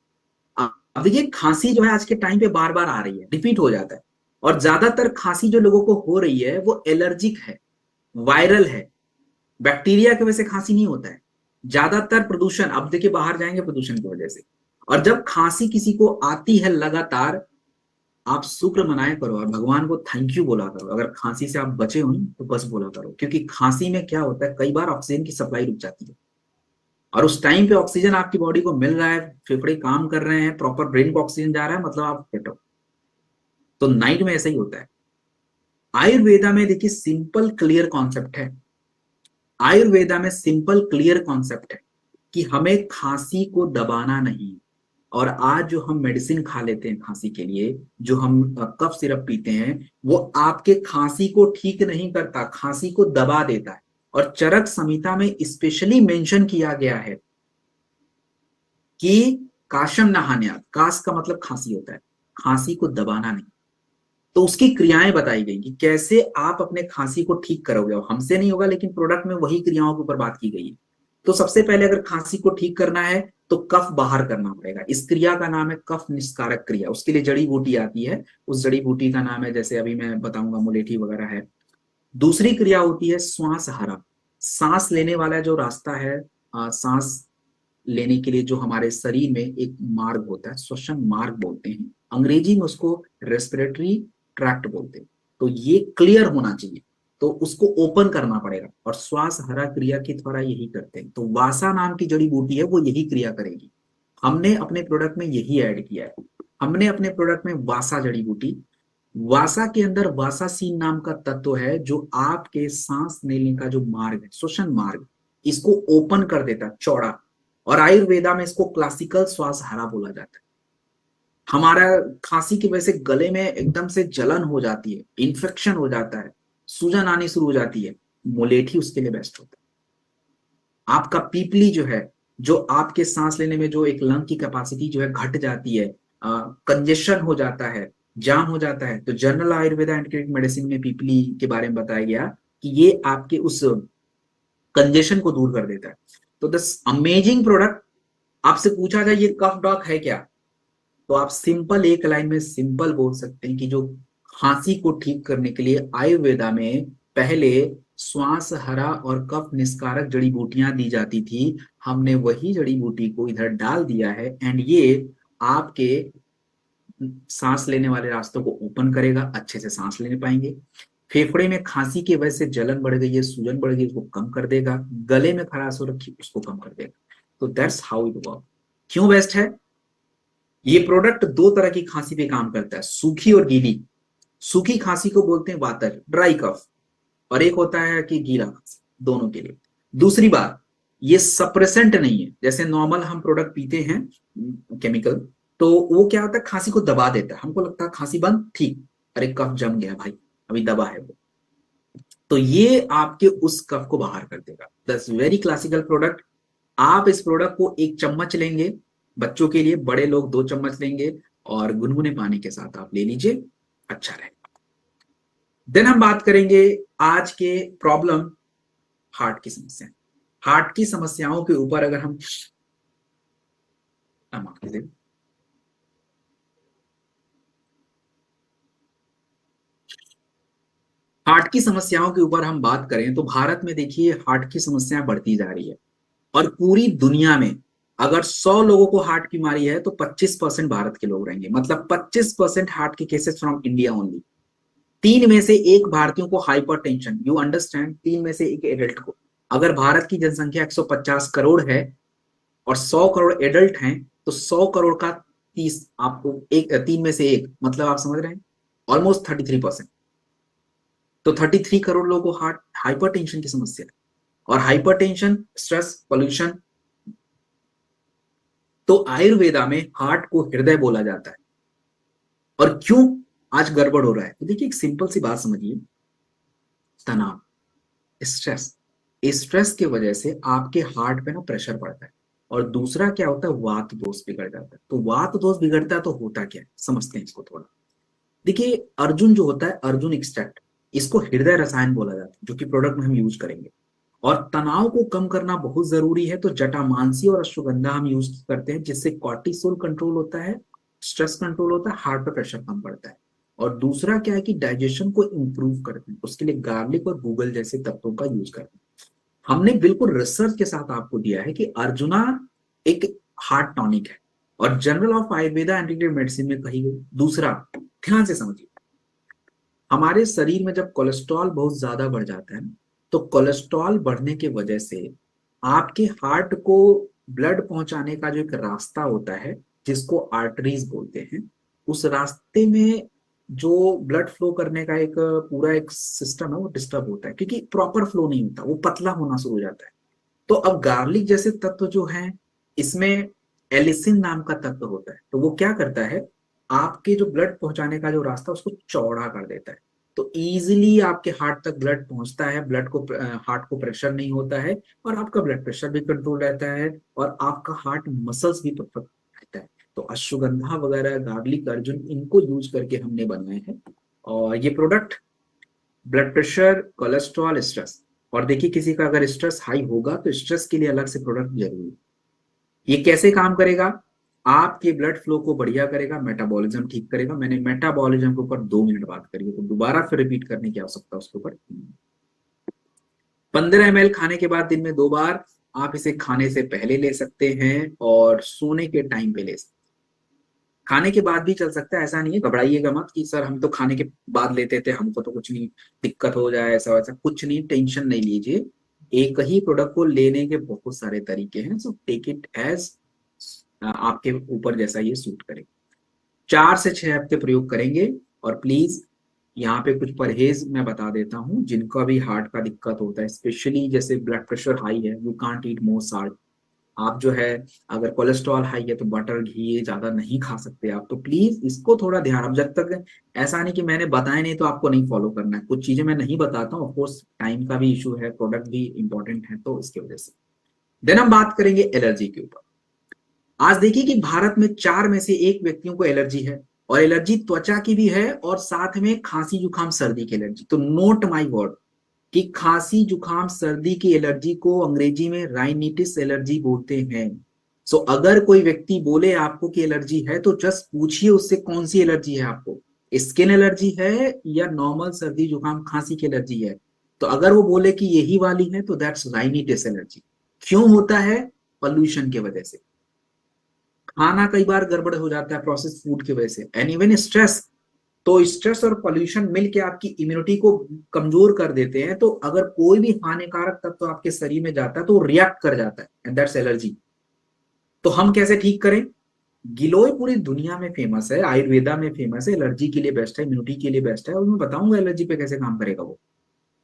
अब देखिए, खांसी जो है आज के टाइम पे बार बार आ रही है, रिपीट हो जाता है। और ज्यादातर खांसी जो लोगों को हो रही है वो एलर्जिक है, वायरल है, बैक्टीरिया की वजह से खांसी नहीं होता है। ज्यादातर प्रदूषण, अब देखिए बाहर जाएंगे प्रदूषण की वजह से। और जब खांसी किसी को आती है लगातार, आप शुक्र मनाया करो और भगवान को थैंक यू बोला करो। अगर खांसी से आप बचे हो तो बस बोला करो, क्योंकि खांसी में क्या होता है, कई बार ऑक्सीजन की सप्लाई रुक जाती है, और उस टाइम पे ऑक्सीजन आपकी बॉडी को मिल रहा है, फेफड़े काम कर रहे हैं, प्रॉपर ब्रेन को ऑक्सीजन जा रहा है, मतलब आप फिट हो। तो नाइट में ऐसा ही होता है। आयुर्वेदा में देखिए सिंपल क्लियर कॉन्सेप्ट है, आयुर्वेदा में सिंपल क्लियर कॉन्सेप्ट है कि हमें खांसी को दबाना नहीं। और आज जो हम मेडिसिन खा लेते हैं खांसी के लिए, जो हम कफ सिरप पीते हैं, वो आपके खांसी को ठीक नहीं करता, खांसी को दबा देता है। और चरक संहिता में स्पेशली मेंशन किया गया है कि काशम नहान्यात, काश का मतलब खांसी होता है, खांसी को दबाना नहीं। तो उसकी क्रियाएं बताई गई कि कैसे आप अपने खांसी को ठीक करोगे। और हमसे नहीं होगा, लेकिन प्रोडक्ट में वही क्रियाओं के ऊपर बात की गई है। तो सबसे पहले अगर खांसी को ठीक करना है तो कफ बाहर करना पड़ेगा। इस क्रिया का नाम है कफ निस्कारक क्रिया। उसके लिए जड़ी बूटी आती है, उस जड़ी बूटी का नाम है, जैसे अभी मैं बताऊंगा, मुलेठी वगैरह है। दूसरी क्रिया होती है श्वास हरा। सांस लेने वाला जो रास्ता है, सांस लेने के लिए जो हमारे शरीर में एक मार्ग होता है, श्वसन मार्ग बोलते हैं, अंग्रेजी में उसको रेस्पिरेटरी ट्रैक्ट बोलते हैं। तो ये क्लियर होना चाहिए, तो उसको ओपन करना पड़ेगा, और श्वास हरा क्रिया के द्वारा यही करते हैं। तो वासा नाम की जड़ी बूटी है, वो यही क्रिया करेगी। हमने अपने प्रोडक्ट में यही ऐड किया है। हमने अपने प्रोडक्ट में वासा जड़ी बूटी, वासा के अंदर वासासीन नाम का तत्व है जो आपके सांस लेने का जो मार्ग है, श्वसन मार्ग, इसको ओपन कर देता है, चौड़ा। और आयुर्वेदा में इसको क्लासिकल श्वास हरा बोला जाता है। हमारा खांसी की वजह से गले में एकदम से जलन हो जाती है, इन्फेक्शन हो जाता है, सूजन आनी शुरू हो जाती है, मुलेठी उसके लिए बेस्ट होता है। आपका पीपली जो है, जो आपके सांस लेने में जो एक लंग की कैपेसिटी जो है घट जाती है, कंजेशन हो जाता है, जाम हो जाता है, तो जनरल आयुर्वेदा एंटीबायोटिक मेडिसिन में पीपली के बारे में बताया गया कि ये आपके उस कंजेशन को दूर कर देता है। तो दिस अमेजिंग प्रोडक्ट, आपसे पूछा जाए ये कफ डॉक है क्या, तो आप सिंपल एक लाइन में सिंपल बोल सकते हैं कि जो खांसी को ठीक करने के लिए आयुर्वेदा में पहले श्वास हरा और कफ निस्कारक जड़ी बूटियां दी जाती थी, हमने वही जड़ी बूटी को इधर डाल दिया है, एंड ये आपके सांस लेने वाले रास्तों को ओपन करेगा, अच्छे से सांस लेने पाएंगे। फेफड़े में खांसी की वजह से जलन बढ़ गई है, सूजन बढ़ गई, उसको कम कर देगा। गले में खराश हो रखी, उसको कम कर देगा। तो दैट्स हाउ इट वर्क। क्यों बेस्ट है? ये प्रोडक्ट दो तरह की खांसी पे काम करता है, सूखी और गीली। सूखी खांसी को बोलते हैं वातर, ड्राई कफ, और एक होता है कि गीला खांसी, दोनों के लिए। दूसरी बात, ये सप्रेसेंट नहीं है। जैसे नॉर्मल हम प्रोडक्ट पीते हैं केमिकल, तो वो क्या होता है, खांसी को दबा देता है। हमको लगता है खांसी बंद, ठीक, अरे कफ जम गया भाई, अभी दबा है वो, तो ये आपके उस कफ को बाहर कर देगा। That's very classical product. आप इस प्रोडक्ट को एक चम्मच लेंगे बच्चों के लिए, बड़े लोग 2 चम्मच लेंगे, और गुनगुने पानी के साथ आप ले लीजिए, अच्छा रहेगा। देन हम बात करेंगे आज के प्रॉब्लम, हार्ट की समस्या। हार्ट की समस्याओं के ऊपर अगर हम माफ कीजिए, हार्ट की समस्याओं के ऊपर हम बात करें तो भारत में देखिए हार्ट की समस्या बढ़ती जा रही है, और पूरी दुनिया में अगर 100 लोगों को हार्ट की बीमारी है तो 25% भारत के लोग रहेंगे, मतलब 25% हार्ट के केसेस फ्रॉम इंडिया ओनली। 3 में से 1 भारतीयों को हाइपरटेंशन, यू अंडरस्टैंड, 3 में से 1 एडल्ट को। अगर भारत की जनसंख्या 150 करोड़ है और 100 करोड़ एडल्ट हैं, तो 100 करोड़ का 30 आपको 3 में से 1, मतलब आप समझ रहे हैं, ऑलमोस्ट 33%। तो 33 करोड़ लोगों को हार्ट हाइपरटेंशन की समस्या है, और हाइपरटेंशन, स्ट्रेस, पोल्यूशन। तो आयुर्वेदा में हार्ट को हृदय बोला जाता है। और क्यों आज गड़बड़ हो रहा है, तो देखिए एक सिंपल सी बात समझिए, तनाव, स्ट्रेस, स्ट्रेस की वजह से आपके हार्ट पे ना प्रेशर बढ़ता है, और दूसरा क्या होता है, वात दोष बिगड़ जाता है। तो वात दोष बिगड़ता है तो होता क्या है, समझते हैं इसको थोड़ा। देखिए अर्जुन जो होता है, अर्जुन एक्सट्रैक्ट, इसको हृदय रसायन बोला जाता है, जो कि प्रोडक्ट में हम यूज करेंगे। और तनाव को कम करना बहुत जरूरी है, तो जटामांसी और अश्वगंधा हम यूज करते हैं, जिससे कॉर्टिसोल कंट्रोल होता है, स्ट्रेस कंट्रोल होता है, हार्ट पे प्रेशर कम पड़ता है। और दूसरा क्या है कि डाइजेशन को इंप्रूव करते हैं, उसके लिए गार्लिक और गूगल जैसे तत्वों का यूज करते हैं। हमने बिल्कुल रिसर्च के साथ आपको दिया है कि अर्जुना एक हार्ट टॉनिक है, और general of Ayurveda antibiotic medicine में कही गई। दूसरा, ध्यान से समझिए, हमारे शरीर में जब कोलेस्ट्रॉल बहुत ज्यादा बढ़ जाता है, तो कोलेस्ट्रॉल बढ़ने की वजह से आपके हार्ट को ब्लड पहुंचाने का जो एक रास्ता होता है, जिसको आर्टरीज बोलते हैं, उस रास्ते में जो ब्लड फ्लो करने का एक पूरा एक सिस्टम है, वो डिस्टर्ब होता है, क्योंकि प्रॉपर फ्लो नहीं होता, वो पतला होना शुरू हो जाता है। तो अब गार्लिक जैसे तत्व जो है, इसमें एलिसिन नाम का तत्व होता है, तो वो क्या करता है, आपके जो ब्लड पहुंचाने का जो रास्ता उसको चौड़ा कर देता है। तो तो इजीली आपके हार्ट तक ब्लड पहुंचता है, ब्लड को हार्ट को प्रेशर नहीं होता है, और आपका ब्लड प्रेशर भी कंट्रोल रहता है, और आपका हार्ट मसल्स भी परफेक्ट रहता है। तो अश्वगंधा वगैरह, गार्लिक, अर्जुन, इनको यूज करके हमने बनाए हैं। और ये product blood pressure, cholesterol, stress, और देखिए किसी का अगर स्ट्रेस हाई होगा तो स्ट्रेस के लिए अलग से प्रोडक्ट जरूरी है। ये कैसे काम करेगा? आपके ब्लड फ्लो को बढ़िया करेगा, मेटाबॉलिज्म ठीक करेगा। मैंने मेटाबॉलिज्म के ऊपर 2 मिनट बात करी है, तो दोबारा फिर रिपीट करने की आवश्यकता उसके ऊपर। 15 ml खाने के बाद दिन में 2 बार। आप इसे खाने से पहले ले सकते हैं और सोने के टाइम पे ले सकते हैं। खाने के बाद भी चल सकता है, ऐसा नहीं है, घबराइएगा मत कि सर हम तो खाने के बाद लेते थे, हमको तो कुछ नहीं दिक्कत हो जाए, ऐसा वैसा कुछ नहीं, टेंशन नहीं लीजिए। एक ही प्रोडक्ट को लेने के बहुत सारे तरीके हैं, सो टेक इट एज आपके ऊपर जैसा ये सूट करे। 4 से 6 हफ्ते प्रयोग करेंगे। और प्लीज यहाँ पे कुछ परहेज मैं बता देता हूँ, जिनका भी हार्ट का दिक्कत होता है, स्पेशली जैसे ब्लड प्रेशर हाई है, you can't eat more salt. आप जो है, अगर कोलेस्ट्रॉल हाई है तो बटर घी ज्यादा नहीं खा सकते आप, तो प्लीज इसको थोड़ा ध्यान। अब जब तक ऐसा नहीं कि मैंने बताया नहीं तो आपको नहीं फॉलो करना है, कुछ चीजें मैं नहीं बताता हूँ, ऑफकोर्स टाइम का भी इशू है, प्रोडक्ट भी इंपॉर्टेंट है, तो इसकी वजह से। देन हम बात करेंगे एलर्जी के ऊपर। आज देखिए कि भारत में 4 में से 1 व्यक्तियों को एलर्जी है, और एलर्जी त्वचा की भी है, और साथ में खांसी जुकाम सर्दी की एलर्जी। तो नोट माय वर्ड कि खांसी जुकाम सर्दी की एलर्जी को अंग्रेजी में राइनिटिस एलर्जी बोलते हैं। सो अगर कोई व्यक्ति बोले आपको कि एलर्जी है, तो जस्ट पूछिए उससे कौन सी एलर्जी है आपको, स्किन एलर्जी है या नॉर्मल सर्दी जुकाम खांसी की एलर्जी है। तो अगर वो बोले कि यही वाली है तो दैट्स राइनिटिस एलर्जी। क्यों होता है? पॉल्यूशन की वजह से। खाना कई बार गड़बड़ हो जाता है प्रोसेस फूड की वजह से, एंड इवन स्ट्रेस। तो स्ट्रेस और पॉल्यूशन मिलके आपकी इम्यूनिटी को कमजोर कर देते हैं। तो अगर कोई भी हानिकारक तत्व तो आपके शरीर में जाता है तो रिएक्ट कर जाता है, एंड दैट्स एलर्जी। तो हम कैसे ठीक करें? गिलोय पूरी दुनिया में फेमस है, आयुर्वेदा में फेमस है, एलर्जी के लिए बेस्ट है, इम्यूनिटी के लिए बेस्ट है, और मैं बताऊंगा एलर्जी पे कैसे काम करेगा वो।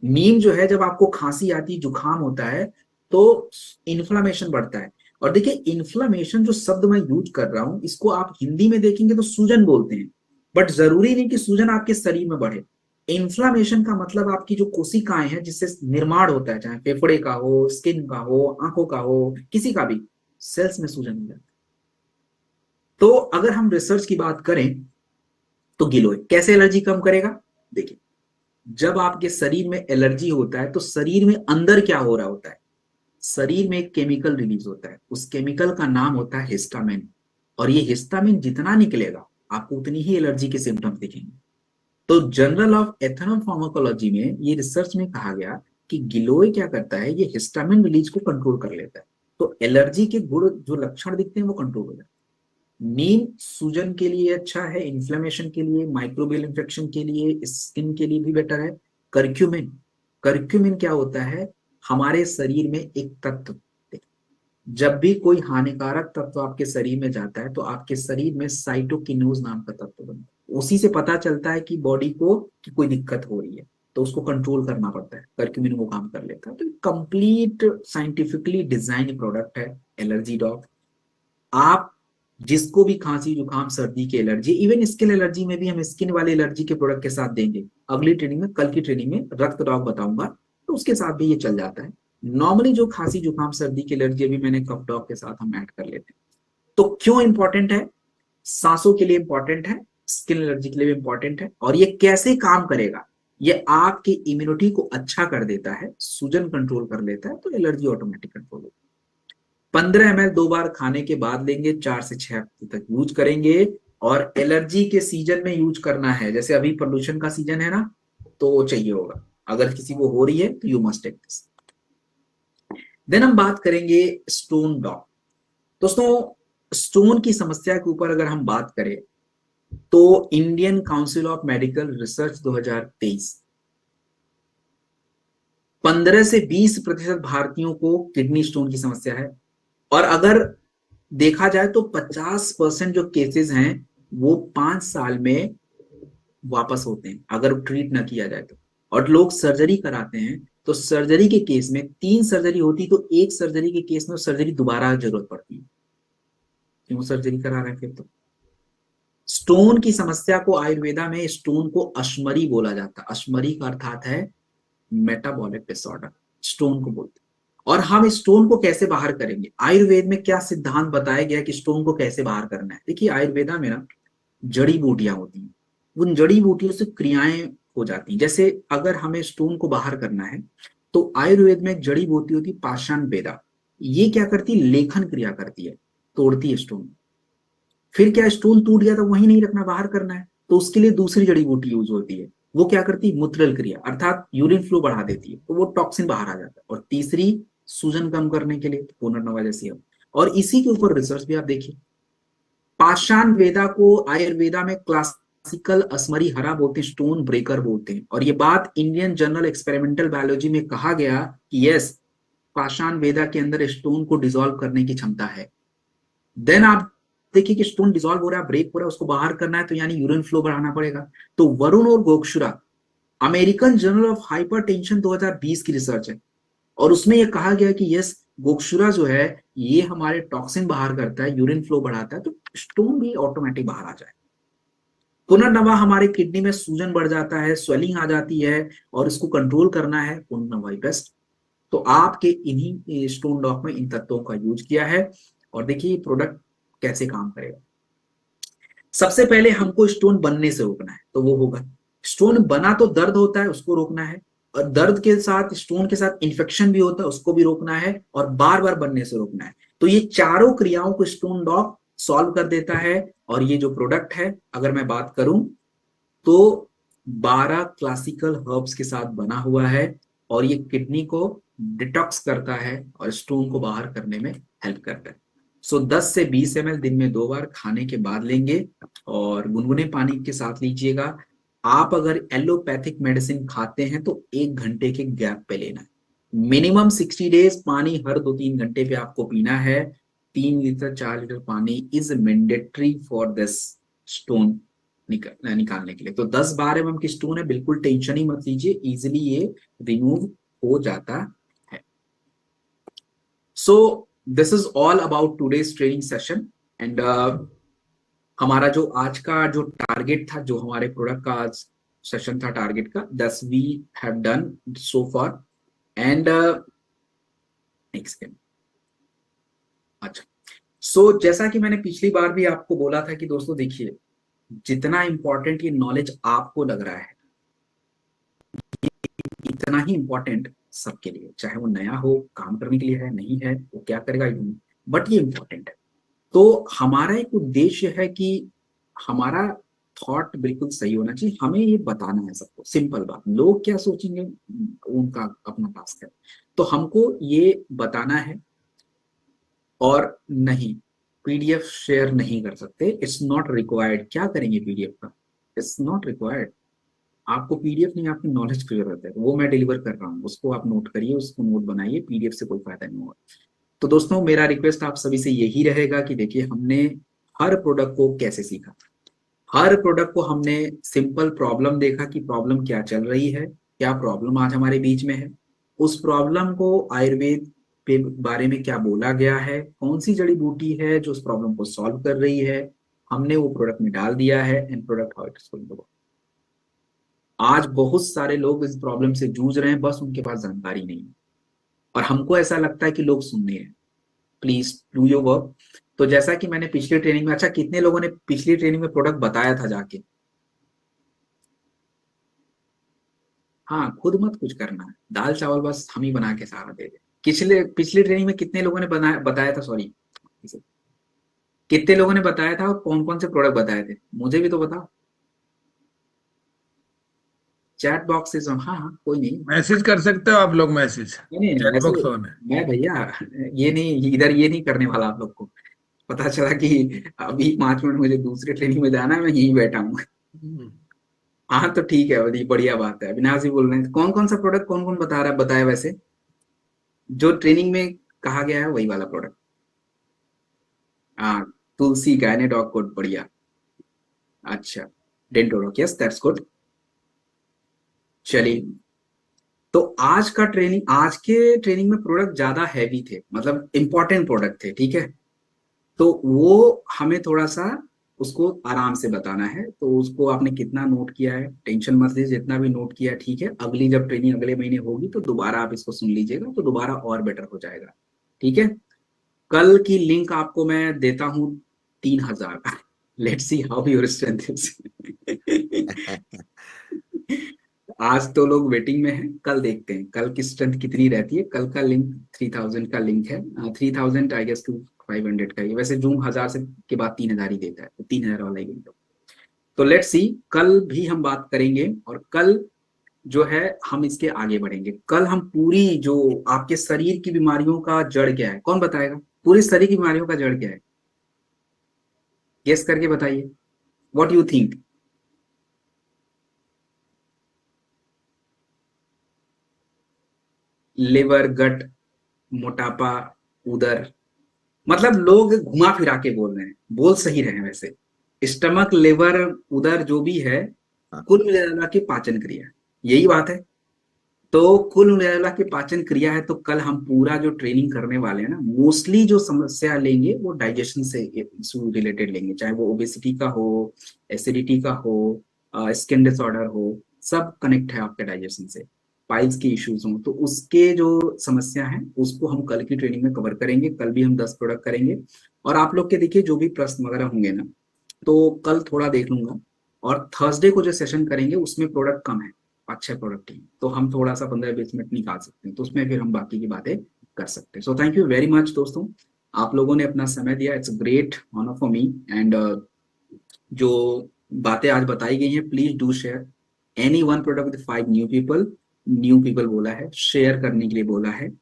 नीम जो है, जब आपको खांसी आती, जुकाम होता है, तो इन्फ्लामेशन बढ़ता है। और देखिए इन्फ्लामेशन जो शब्द मैं यूज कर रहा हूं, इसको आप हिंदी में देखेंगे तो सूजन बोलते हैं, बट जरूरी नहीं कि सूजन आपके शरीर में बढ़े। इन्फ्लामेशन का मतलब आपकी जो कोशिकाएं हैं जिससे निर्माण होता है, चाहे फेफड़े का हो, स्किन का हो, आंखों का हो, किसी का भी, सेल्स में सूजन हो जाता है। तो अगर हम रिसर्च की बात करें तो गिलोय कैसे एलर्जी कम करेगा? देखिए, जब आपके शरीर में एलर्जी होता है तो शरीर में अंदर क्या हो रहा होता है? शरीर में एक केमिकल रिलीज होता है, उस केमिकल का नाम होता है हिस्टामिन। और ये हिस्टामिन जितना निकलेगा आपको उतनी ही एलर्जी के सिम्टम्स दिखेंगे। तो जर्नल ऑफ एथनोफार्माकोलॉजी में ये रिसर्च में कहा गया कि गिलोय क्या करता है, ये हिस्टामिन रिलीज को कंट्रोल कर लेता है। तो एलर्जी के गुण जो लक्षण दिखते हैं वो कंट्रोल हो जाते हैं। नीम सूजन के लिए अच्छा है, इन्फ्लेमेशन के लिए, माइक्रोबियल इन्फेक्शन के लिए, स्किन के लिए भी बेटर है। कर्क्यूमिन, कर्क्यूमिन क्या होता है? हमारे शरीर में एक तत्व, जब भी कोई हानिकारक तत्व आपके शरीर में जाता है तो आपके शरीर में साइटोकिनोज नाम का तत्व बनता है। उसी से पता चलता है कि बॉडी को कि कोई दिक्कत हो रही है, तो उसको कंट्रोल करना पड़ता है, कर्क्यूमिन वो काम कर लेता है। तो कंप्लीट साइंटिफिकली डिजाइन प्रोडक्ट है एलर्जी डॉग। आप जिसको भी खांसी जुकाम सर्दी की एलर्जी, इवन स्किन एलर्जी में भी हम स्किन वाले एलर्जी के प्रोडक्ट के साथ देंगे अगली ट्रेनिंग में, कल की ट्रेनिंग में रक्त डॉग बताऊंगा, तो उसके साथ भी ये चल जाता है। नॉर्मली जो खांसी जुकाम सर्दी की एलर्जी अभी मैंने कफ डॉग के साथ हम ऐड कर लेते हैं। तो क्यों इंपॉर्टेंट है? सांसों के लिए इंपॉर्टेंट है, स्किन एलर्जी के लिए भी इंपॉर्टेंट है। और ये कैसे काम करेगा? ये आपकी इम्यूनिटी को अच्छा कर देता है, सूजन कंट्रोल कर लेता है, तो एलर्जी ऑटोमेटिक कंट्रोल होती है। 15 ml 2 बार खाने के बाद लेंगे, 4 से 6 हफ्ते तक यूज करेंगे। और एलर्जी के सीजन में यूज करना है, जैसे अभी पोल्यूशन का सीजन है ना, तो वो चाहिए होगा। अगर किसी को हो रही है तो you must take this. Then हम बात करेंगे स्टोन डॉग। दोस्तों, स्टोन की समस्या के ऊपर अगर हम बात करें तो Indian council of medical research 2023 15 से 20% भारतीयों को किडनी स्टोन की समस्या है। और अगर देखा जाए तो 50% जो केसेस हैं वो 5 साल में वापस होते हैं अगर ट्रीट ना किया जाए तो। और लोग सर्जरी कराते हैं तो सर्जरी के केस में 3 सर्जरी होती तो 1 सर्जरी के केस में सर्जरी दोबारा जरूरत पड़ती है। क्यों सर्जरी करा रहे हैं फिर? तो स्टोन की समस्या को आयुर्वेदा में स्टोन को अश्मरी बोला जाता है। अश्मरी का अर्थात है मेटाबॉलिक डिसऑर्डर, स्टोन को बोलते हैं। और हम स्टोन को कैसे बाहर करेंगे, आयुर्वेद में क्या सिद्धांत बताया गया कि स्टोन को कैसे बाहर करना है। देखिए आयुर्वेदा में ना जड़ी बूटियां होती हैं, उन जड़ी बूटियों से क्रियाएं हो जाती हैं। जैसे अगर हमें स्टोन को बाहर करना है तो आयुर्वेद में एक जड़ी बूटी होती है पाषाण वेदा, ये क्या करती है, लेखन क्रिया करती है, तोड़ती है स्टोन। फिर क्या, स्टोन टूट गया तो वहीं नहीं रखना, बाहर करना है, तो उसके लिए दूसरी जड़ी बूटी यूज होती है, वो क्या करती है, मूत्रल क्रिया अर्थात यूरिन फ्लो बढ़ा देती है, तो वो टॉक्सिन बाहर आ जाता है। और तीसरी सूजन कम करने के लिए पुनर्नवा जैसी है। और इसी के ऊपर रिसर्च भी आप देखिए, पाषाण वेदा को आयुर्वेदा में क्लासिकल असमरी हरा बोलते हैं, स्टोन ब्रेकर बोलते हैं। और ये बात इंडियन जर्नल एक्सपेरिमेंटल बायोलॉजी में कहा गया कि यस, पाषाण वेदा के अंदर स्टोन को डिसॉल्व करने की क्षमता है। देन आप देखिए कि स्टोन डिसॉल्व हो रहा है, ब्रेक हो रहा है, उसको बाहर करना है तो यानी यूरिन फ्लो बढ़ाना पड़ेगा। तो वरुण और gokshura, American journal of hypertension 2020 की रिसर्च है, और उसमें यह कहा गया कि यस, गोक्षुरा जो है ये हमारे टॉक्सिन बाहर करता है, यूरिन फ्लो बढ़ाता है, तो स्टोन भी ऑटोमेटिक बाहर आ जाए। पुनर्नवा हमारे किडनी में सूजन बढ़ जाता है, स्वेलिंग आ जाती है, और इसको कंट्रोल करना है, पुनर्नवा ही बेस्ट। तो आपके इन्हीं स्टोन डॉक में इन तत्वों का यूज किया है। और देखिए ये प्रोडक्ट कैसे काम करेगा। सबसे पहले हमको स्टोन बनने से रोकना है, तो वो होगा, स्टोन बना तो दर्द होता है, उसको रोकना है, और दर्द के साथ स्टोन के साथ इन्फेक्शन भी होता है, उसको भी रोकना है, और बार बार बनने से रोकना है। तो ये चारों क्रियाओं को स्टोन डॉक सॉल्व कर देता है। और ये जो प्रोडक्ट है, अगर मैं बात करूं तो 12 क्लासिकल हर्ब्स के साथ बना हुआ है, और ये किडनी को डिटॉक्स करता है और स्टोन को बाहर करने में हेल्प करता है। सो 10 से 20 ml दिन में 2 बार खाने के बाद लेंगे, और गुनगुने पानी के साथ लीजिएगा। आप अगर एलोपैथिक मेडिसिन खाते हैं तो 1 घंटे के गैप पे लेना है, मिनिमम 60 डेज। पानी हर 2-3 घंटे पे आपको पीना है। 3 लीटर 4 लीटर पानी is mandatory for this stone निकालने के लिए। तो 10-12 mm की स्टोन है, बिल्कुल टेंशन ही मत लीजिए, इजिली ये रिमूव हो जाता है। So this is all about today's training session. And हमारा जो आज का जो टारगेट था, जो हमारे प्रोडक्ट का आज सेशन था टारगेट का, 10 we have done so far. And next, अच्छा, सो जैसा कि मैंने पिछली बार भी आपको बोला था कि दोस्तों देखिए, जितना इंपॉर्टेंट ये नॉलेज आपको लग रहा है, इतना ही इंपॉर्टेंट सबके लिए, चाहे वो नया हो, काम करने के लिए है, नहीं है, वो क्या करेगा, बट ये इंपॉर्टेंट है। तो हमारा एक उद्देश्य है कि हमारा थॉट बिल्कुल सही होना चाहिए, हमें ये बताना है सबको, सिंपल बात। लोग क्या सोचेंगे उनका अपना टास्क है, तो हमको ये बताना है। और नहीं, पीडीएफ शेयर नहीं कर सकते, इट्स नॉट रिक्वायर्ड। क्या करेंगे पीडीएफ का, इट्स नॉट रिक्वायर्ड। आपको पीडीएफ नहीं, आपकी नॉलेज की जरूरत है, वो मैं डिलीवर कर रहा हूँ, उसको आप नोट करिए, उसको नोट बनाइए, पीडीएफ से कोई फायदा नहीं होगा। तो दोस्तों मेरा रिक्वेस्ट आप सभी से यही रहेगा कि देखिए, हमने हर प्रोडक्ट को कैसे सीखा, हर प्रोडक्ट को हमने सिंपल प्रॉब्लम देखा कि प्रॉब्लम क्या चल रही है, क्या प्रॉब्लम आज हमारे बीच में है, उस प्रॉब्लम को आयुर्वेद के बारे में क्या बोला गया है, कौन सी जड़ी बूटी है जो उस प्रॉब्लम को सॉल्व कर रही है, हमने वो प्रोडक्ट में डाल दिया है, and product how it is going to work. आज बहुत सारे लोग इस प्रॉब्लम से जूझ रहे हैं, बस उनके पास जानकारी नहीं है, और हमको ऐसा लगता है कि लोग सुन नहीं रहे। Please do your work. तो जैसा कि मैंने पिछली ट्रेनिंग में, अच्छा कितने लोगों ने पिछली ट्रेनिंग में प्रोडक्ट बताया था जाके? हाँ, खुद मत कुछ करना है, दाल चावल बस हम ही बना के सारा दे दे। पिछली ट्रेनिंग में कितने लोगों ने बताया था, सॉरी, कितने लोगों ने बताया था, और कौन कौन से प्रोडक्ट बताए थे, मुझे भी तो बताओ। चैट बॉक्स इज ऑन, हाँ हाँ, कोई नहीं। मैसेज कर सकते हो आप लोग, मैसेज नहीं नहीं, चैट वैसे बॉक्स ऑन है। मैं भैया ये नहीं, इधर ये नहीं करने वाला आप लोग को। पता चला कि अभी 5 मिनट मुझे दूसरी ट्रेनिंग में जाना है, मैं यहीं बैठा हूँ। हाँ तो ठीक है, बढ़िया बात है। अविनाश जी बोल रहे हैं, कौन कौन सा प्रोडक्ट कौन कौन बता रहा है, बताया वैसे जो ट्रेनिंग में कहा गया है वही वाला प्रोडक्ट। हाँ, तुलसी गायनेडॉग कोड, बढ़िया। अच्छा, डेंटोडॉग, यस दैट्स गुड। चलिए, तो आज के ट्रेनिंग में प्रोडक्ट ज्यादा हैवी थे, मतलब इंपॉर्टेंट प्रोडक्ट थे, ठीक है। तो वो हमें थोड़ा सा उसको आराम से बताना है। तो उसको आपने कितना नोट किया है टेंशन मत लीजिए, जितना भी नोट किया है ठीक है। अगली जब ट्रेनिंग अगले महीने होगी तो दोबारा आप इसको सुन लीजिएगा, तो दोबारा और बेटर हो जाएगा, ठीक है। कल की लिंक आपको मैं देता हूँ 3000। Let's see how your strength is. आज तो लोग वेटिंग में हैं, कल देखते हैं कल की स्ट्रेंथ कितनी रहती है। कल का लिंक 3000 का लिंक है, 3000 आई गेस टू 500 का ही। वैसे जूम 1000 से के बाद 3000 ही देता है, तो 3000 वाला ही लिंक। तो लेट्स सी, कल भी हम बात करेंगे, और कल जो है हम इसके आगे बढ़ेंगे। कल हम पूरी जो आपके शरीर की बीमारियों का जड़ क्या है, कौन बताएगा? पूरी शरीर की बीमारियों का जड़ क्या है, गेस करके बताइए, व्हाट यू थिंक? लिवर, गट, मोटापा, उदर, मतलब लोग घुमा फिरा के बोल रहे हैं, बोल सही रहे हैं वैसे। स्टमक, लिवर, उदर जो भी है, कुल मिला के पाचन क्रिया, यही बात है। तो कुल मिला के पाचन क्रिया है। तो कल हम पूरा जो ट्रेनिंग करने वाले हैं ना, मोस्टली जो समस्या लेंगे वो डाइजेशन से इशू रिलेटेड लेंगे, चाहे वो ओबेसिटी का हो, एसिडिटी का हो, स्किन डिसऑर्डर हो, सब कनेक्ट है आपके डाइजेशन से। पाइल्स की इश्यूज हो तो उसके जो समस्या है उसको हम कल की ट्रेनिंग में कवर करेंगे। कल भी हम 10 प्रोडक्ट करेंगे, और आप लोग के देखिए जो भी प्रश्न वगैरह होंगे ना, तो कल थोड़ा देख लूंगा। और थर्सडे को जो सेशन करेंगे उसमें प्रोडक्ट कम है, 5-6 प्रोडक्ट ही, तो हम थोड़ा सा 15-20 मिनट निकाल सकते हैं, तो उसमें फिर हम बाकी की बातें कर सकते हैं। So thank you very much दोस्तों, आप लोगों ने अपना समय दिया। It's great honour for me. And जो बातें आज बताई गई हैं, please do share any one product with 5 new people बोला है, शेयर करने के लिए बोला है,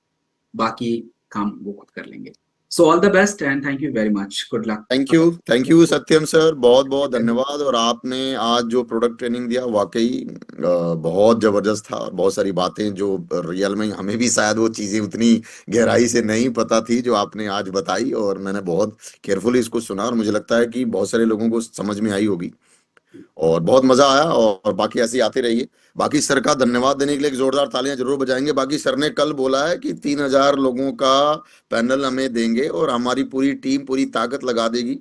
बाकी काम वो खुद कर लेंगे। So all the best and thank you very much, good luck. Thank you Satyam sir, बहुत बहुत धन्यवाद। और आपने आज जो प्रोडक्ट ट्रेनिंग दिया वाकई बहुत जबरदस्त था, और बहुत सारी बातें जो रियल में हमें भी शायद वो चीजें उतनी गहराई से नहीं पता थी जो आपने आज बताई, और मैंने बहुत केयरफुली इसको सुना, और मुझे लगता है कि बहुत सारे लोगों को समझ में आई होगी, और बहुत मजा आया। और बाकी ऐसे ही आते रहिए। बाकी सर का धन्यवाद देने के लिए एक जोरदार तालियां जरूर बजाएंगे। बाकी सर ने कल बोला है कि 3000 लोगों का पैनल हमें देंगे, और हमारी पूरी टीम पूरी ताकत लगा देगी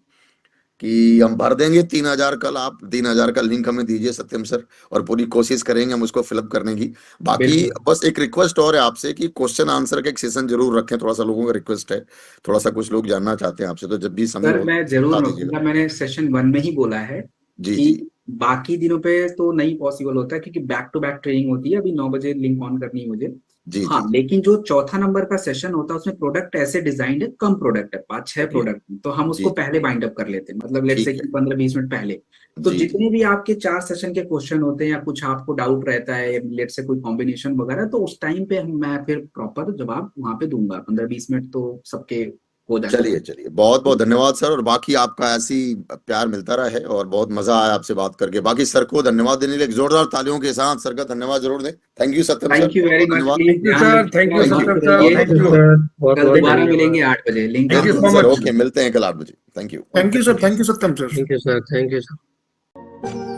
कि हम भर देंगे 3000। कल आप 3000 का लिंक हमें दीजिए सत्यम सर, और पूरी कोशिश करेंगे हम उसको फिलअप करने की। बाकी बिल्कुल बस एक रिक्वेस्ट और है आपसे कि क्वेश्चन आंसर का एक सेशन जरूर रखें, थोड़ा सा लोगों का रिक्वेस्ट है, थोड़ा सा कुछ लोग जानना चाहते हैं आपसे, तो जब भी समय सर, हो मैं जरूर बता रखूंगा। दीजिएगा। मैंने सेशन 1 में ही बोला है जी कि जी बाकी दिनों पे तो नहीं पॉसिबल होता है, क्योंकि बैक टू बैक ट्रेनिंग होती है। अभी 9 बजे लिंक ऑन करनी है मुझे। जी हाँ, जी लेकिन जो चौथा नंबर का सेशन होता है उसमें प्रोडक्ट ऐसे डिजाइंड है, कम प्रोडक्ट है, 5-6 जी प्रोडक्ट, तो हम उसको जी पहले बाइंड अप कर लेते हैं, मतलब लेट से ठीक है। कि 15-20 मिनट पहले। तो जी जी जितने भी आपके 4 सेशन के क्वेश्चन होते हैं, या कुछ आपको डाउट रहता है लेट से कोई कॉम्बिनेशन वगैरह, तो उस टाइम पे मैं फिर प्रॉपर जवाब वहां पे दूंगा। 15-20 मिनट तो सबके हो जाते चलिए हैं। चलिए, बहुत बहुत धन्यवाद सर, और बाकी आपका ऐसी प्यार मिलता रहे, और बहुत मजा आया आपसे बात करके। बाकी सर को धन्यवाद देने के लिए एक जोरदार तालियों के साथ सर का धन्यवाद जरूर दें। Thank you Satyam sir, thank you बहुत वेरी बहुत मच, धन्यवाद। प्लीज थैंक यू ध्यान सर, थैंक यू रखिएगा, थैंक यू मस्त सत्यम सर, रहिए। Thank thank you you. कल बहुत दोबारा धन्यवाद। मिलेंगे 8 बजे, लिंक थैंक यू बिल्कुल सो सर, मच। ओके, मिलते हैं कल 8 बजे। Thank you. Thank you sir, thank you Satyam sir. Thank you sir, thank you sir.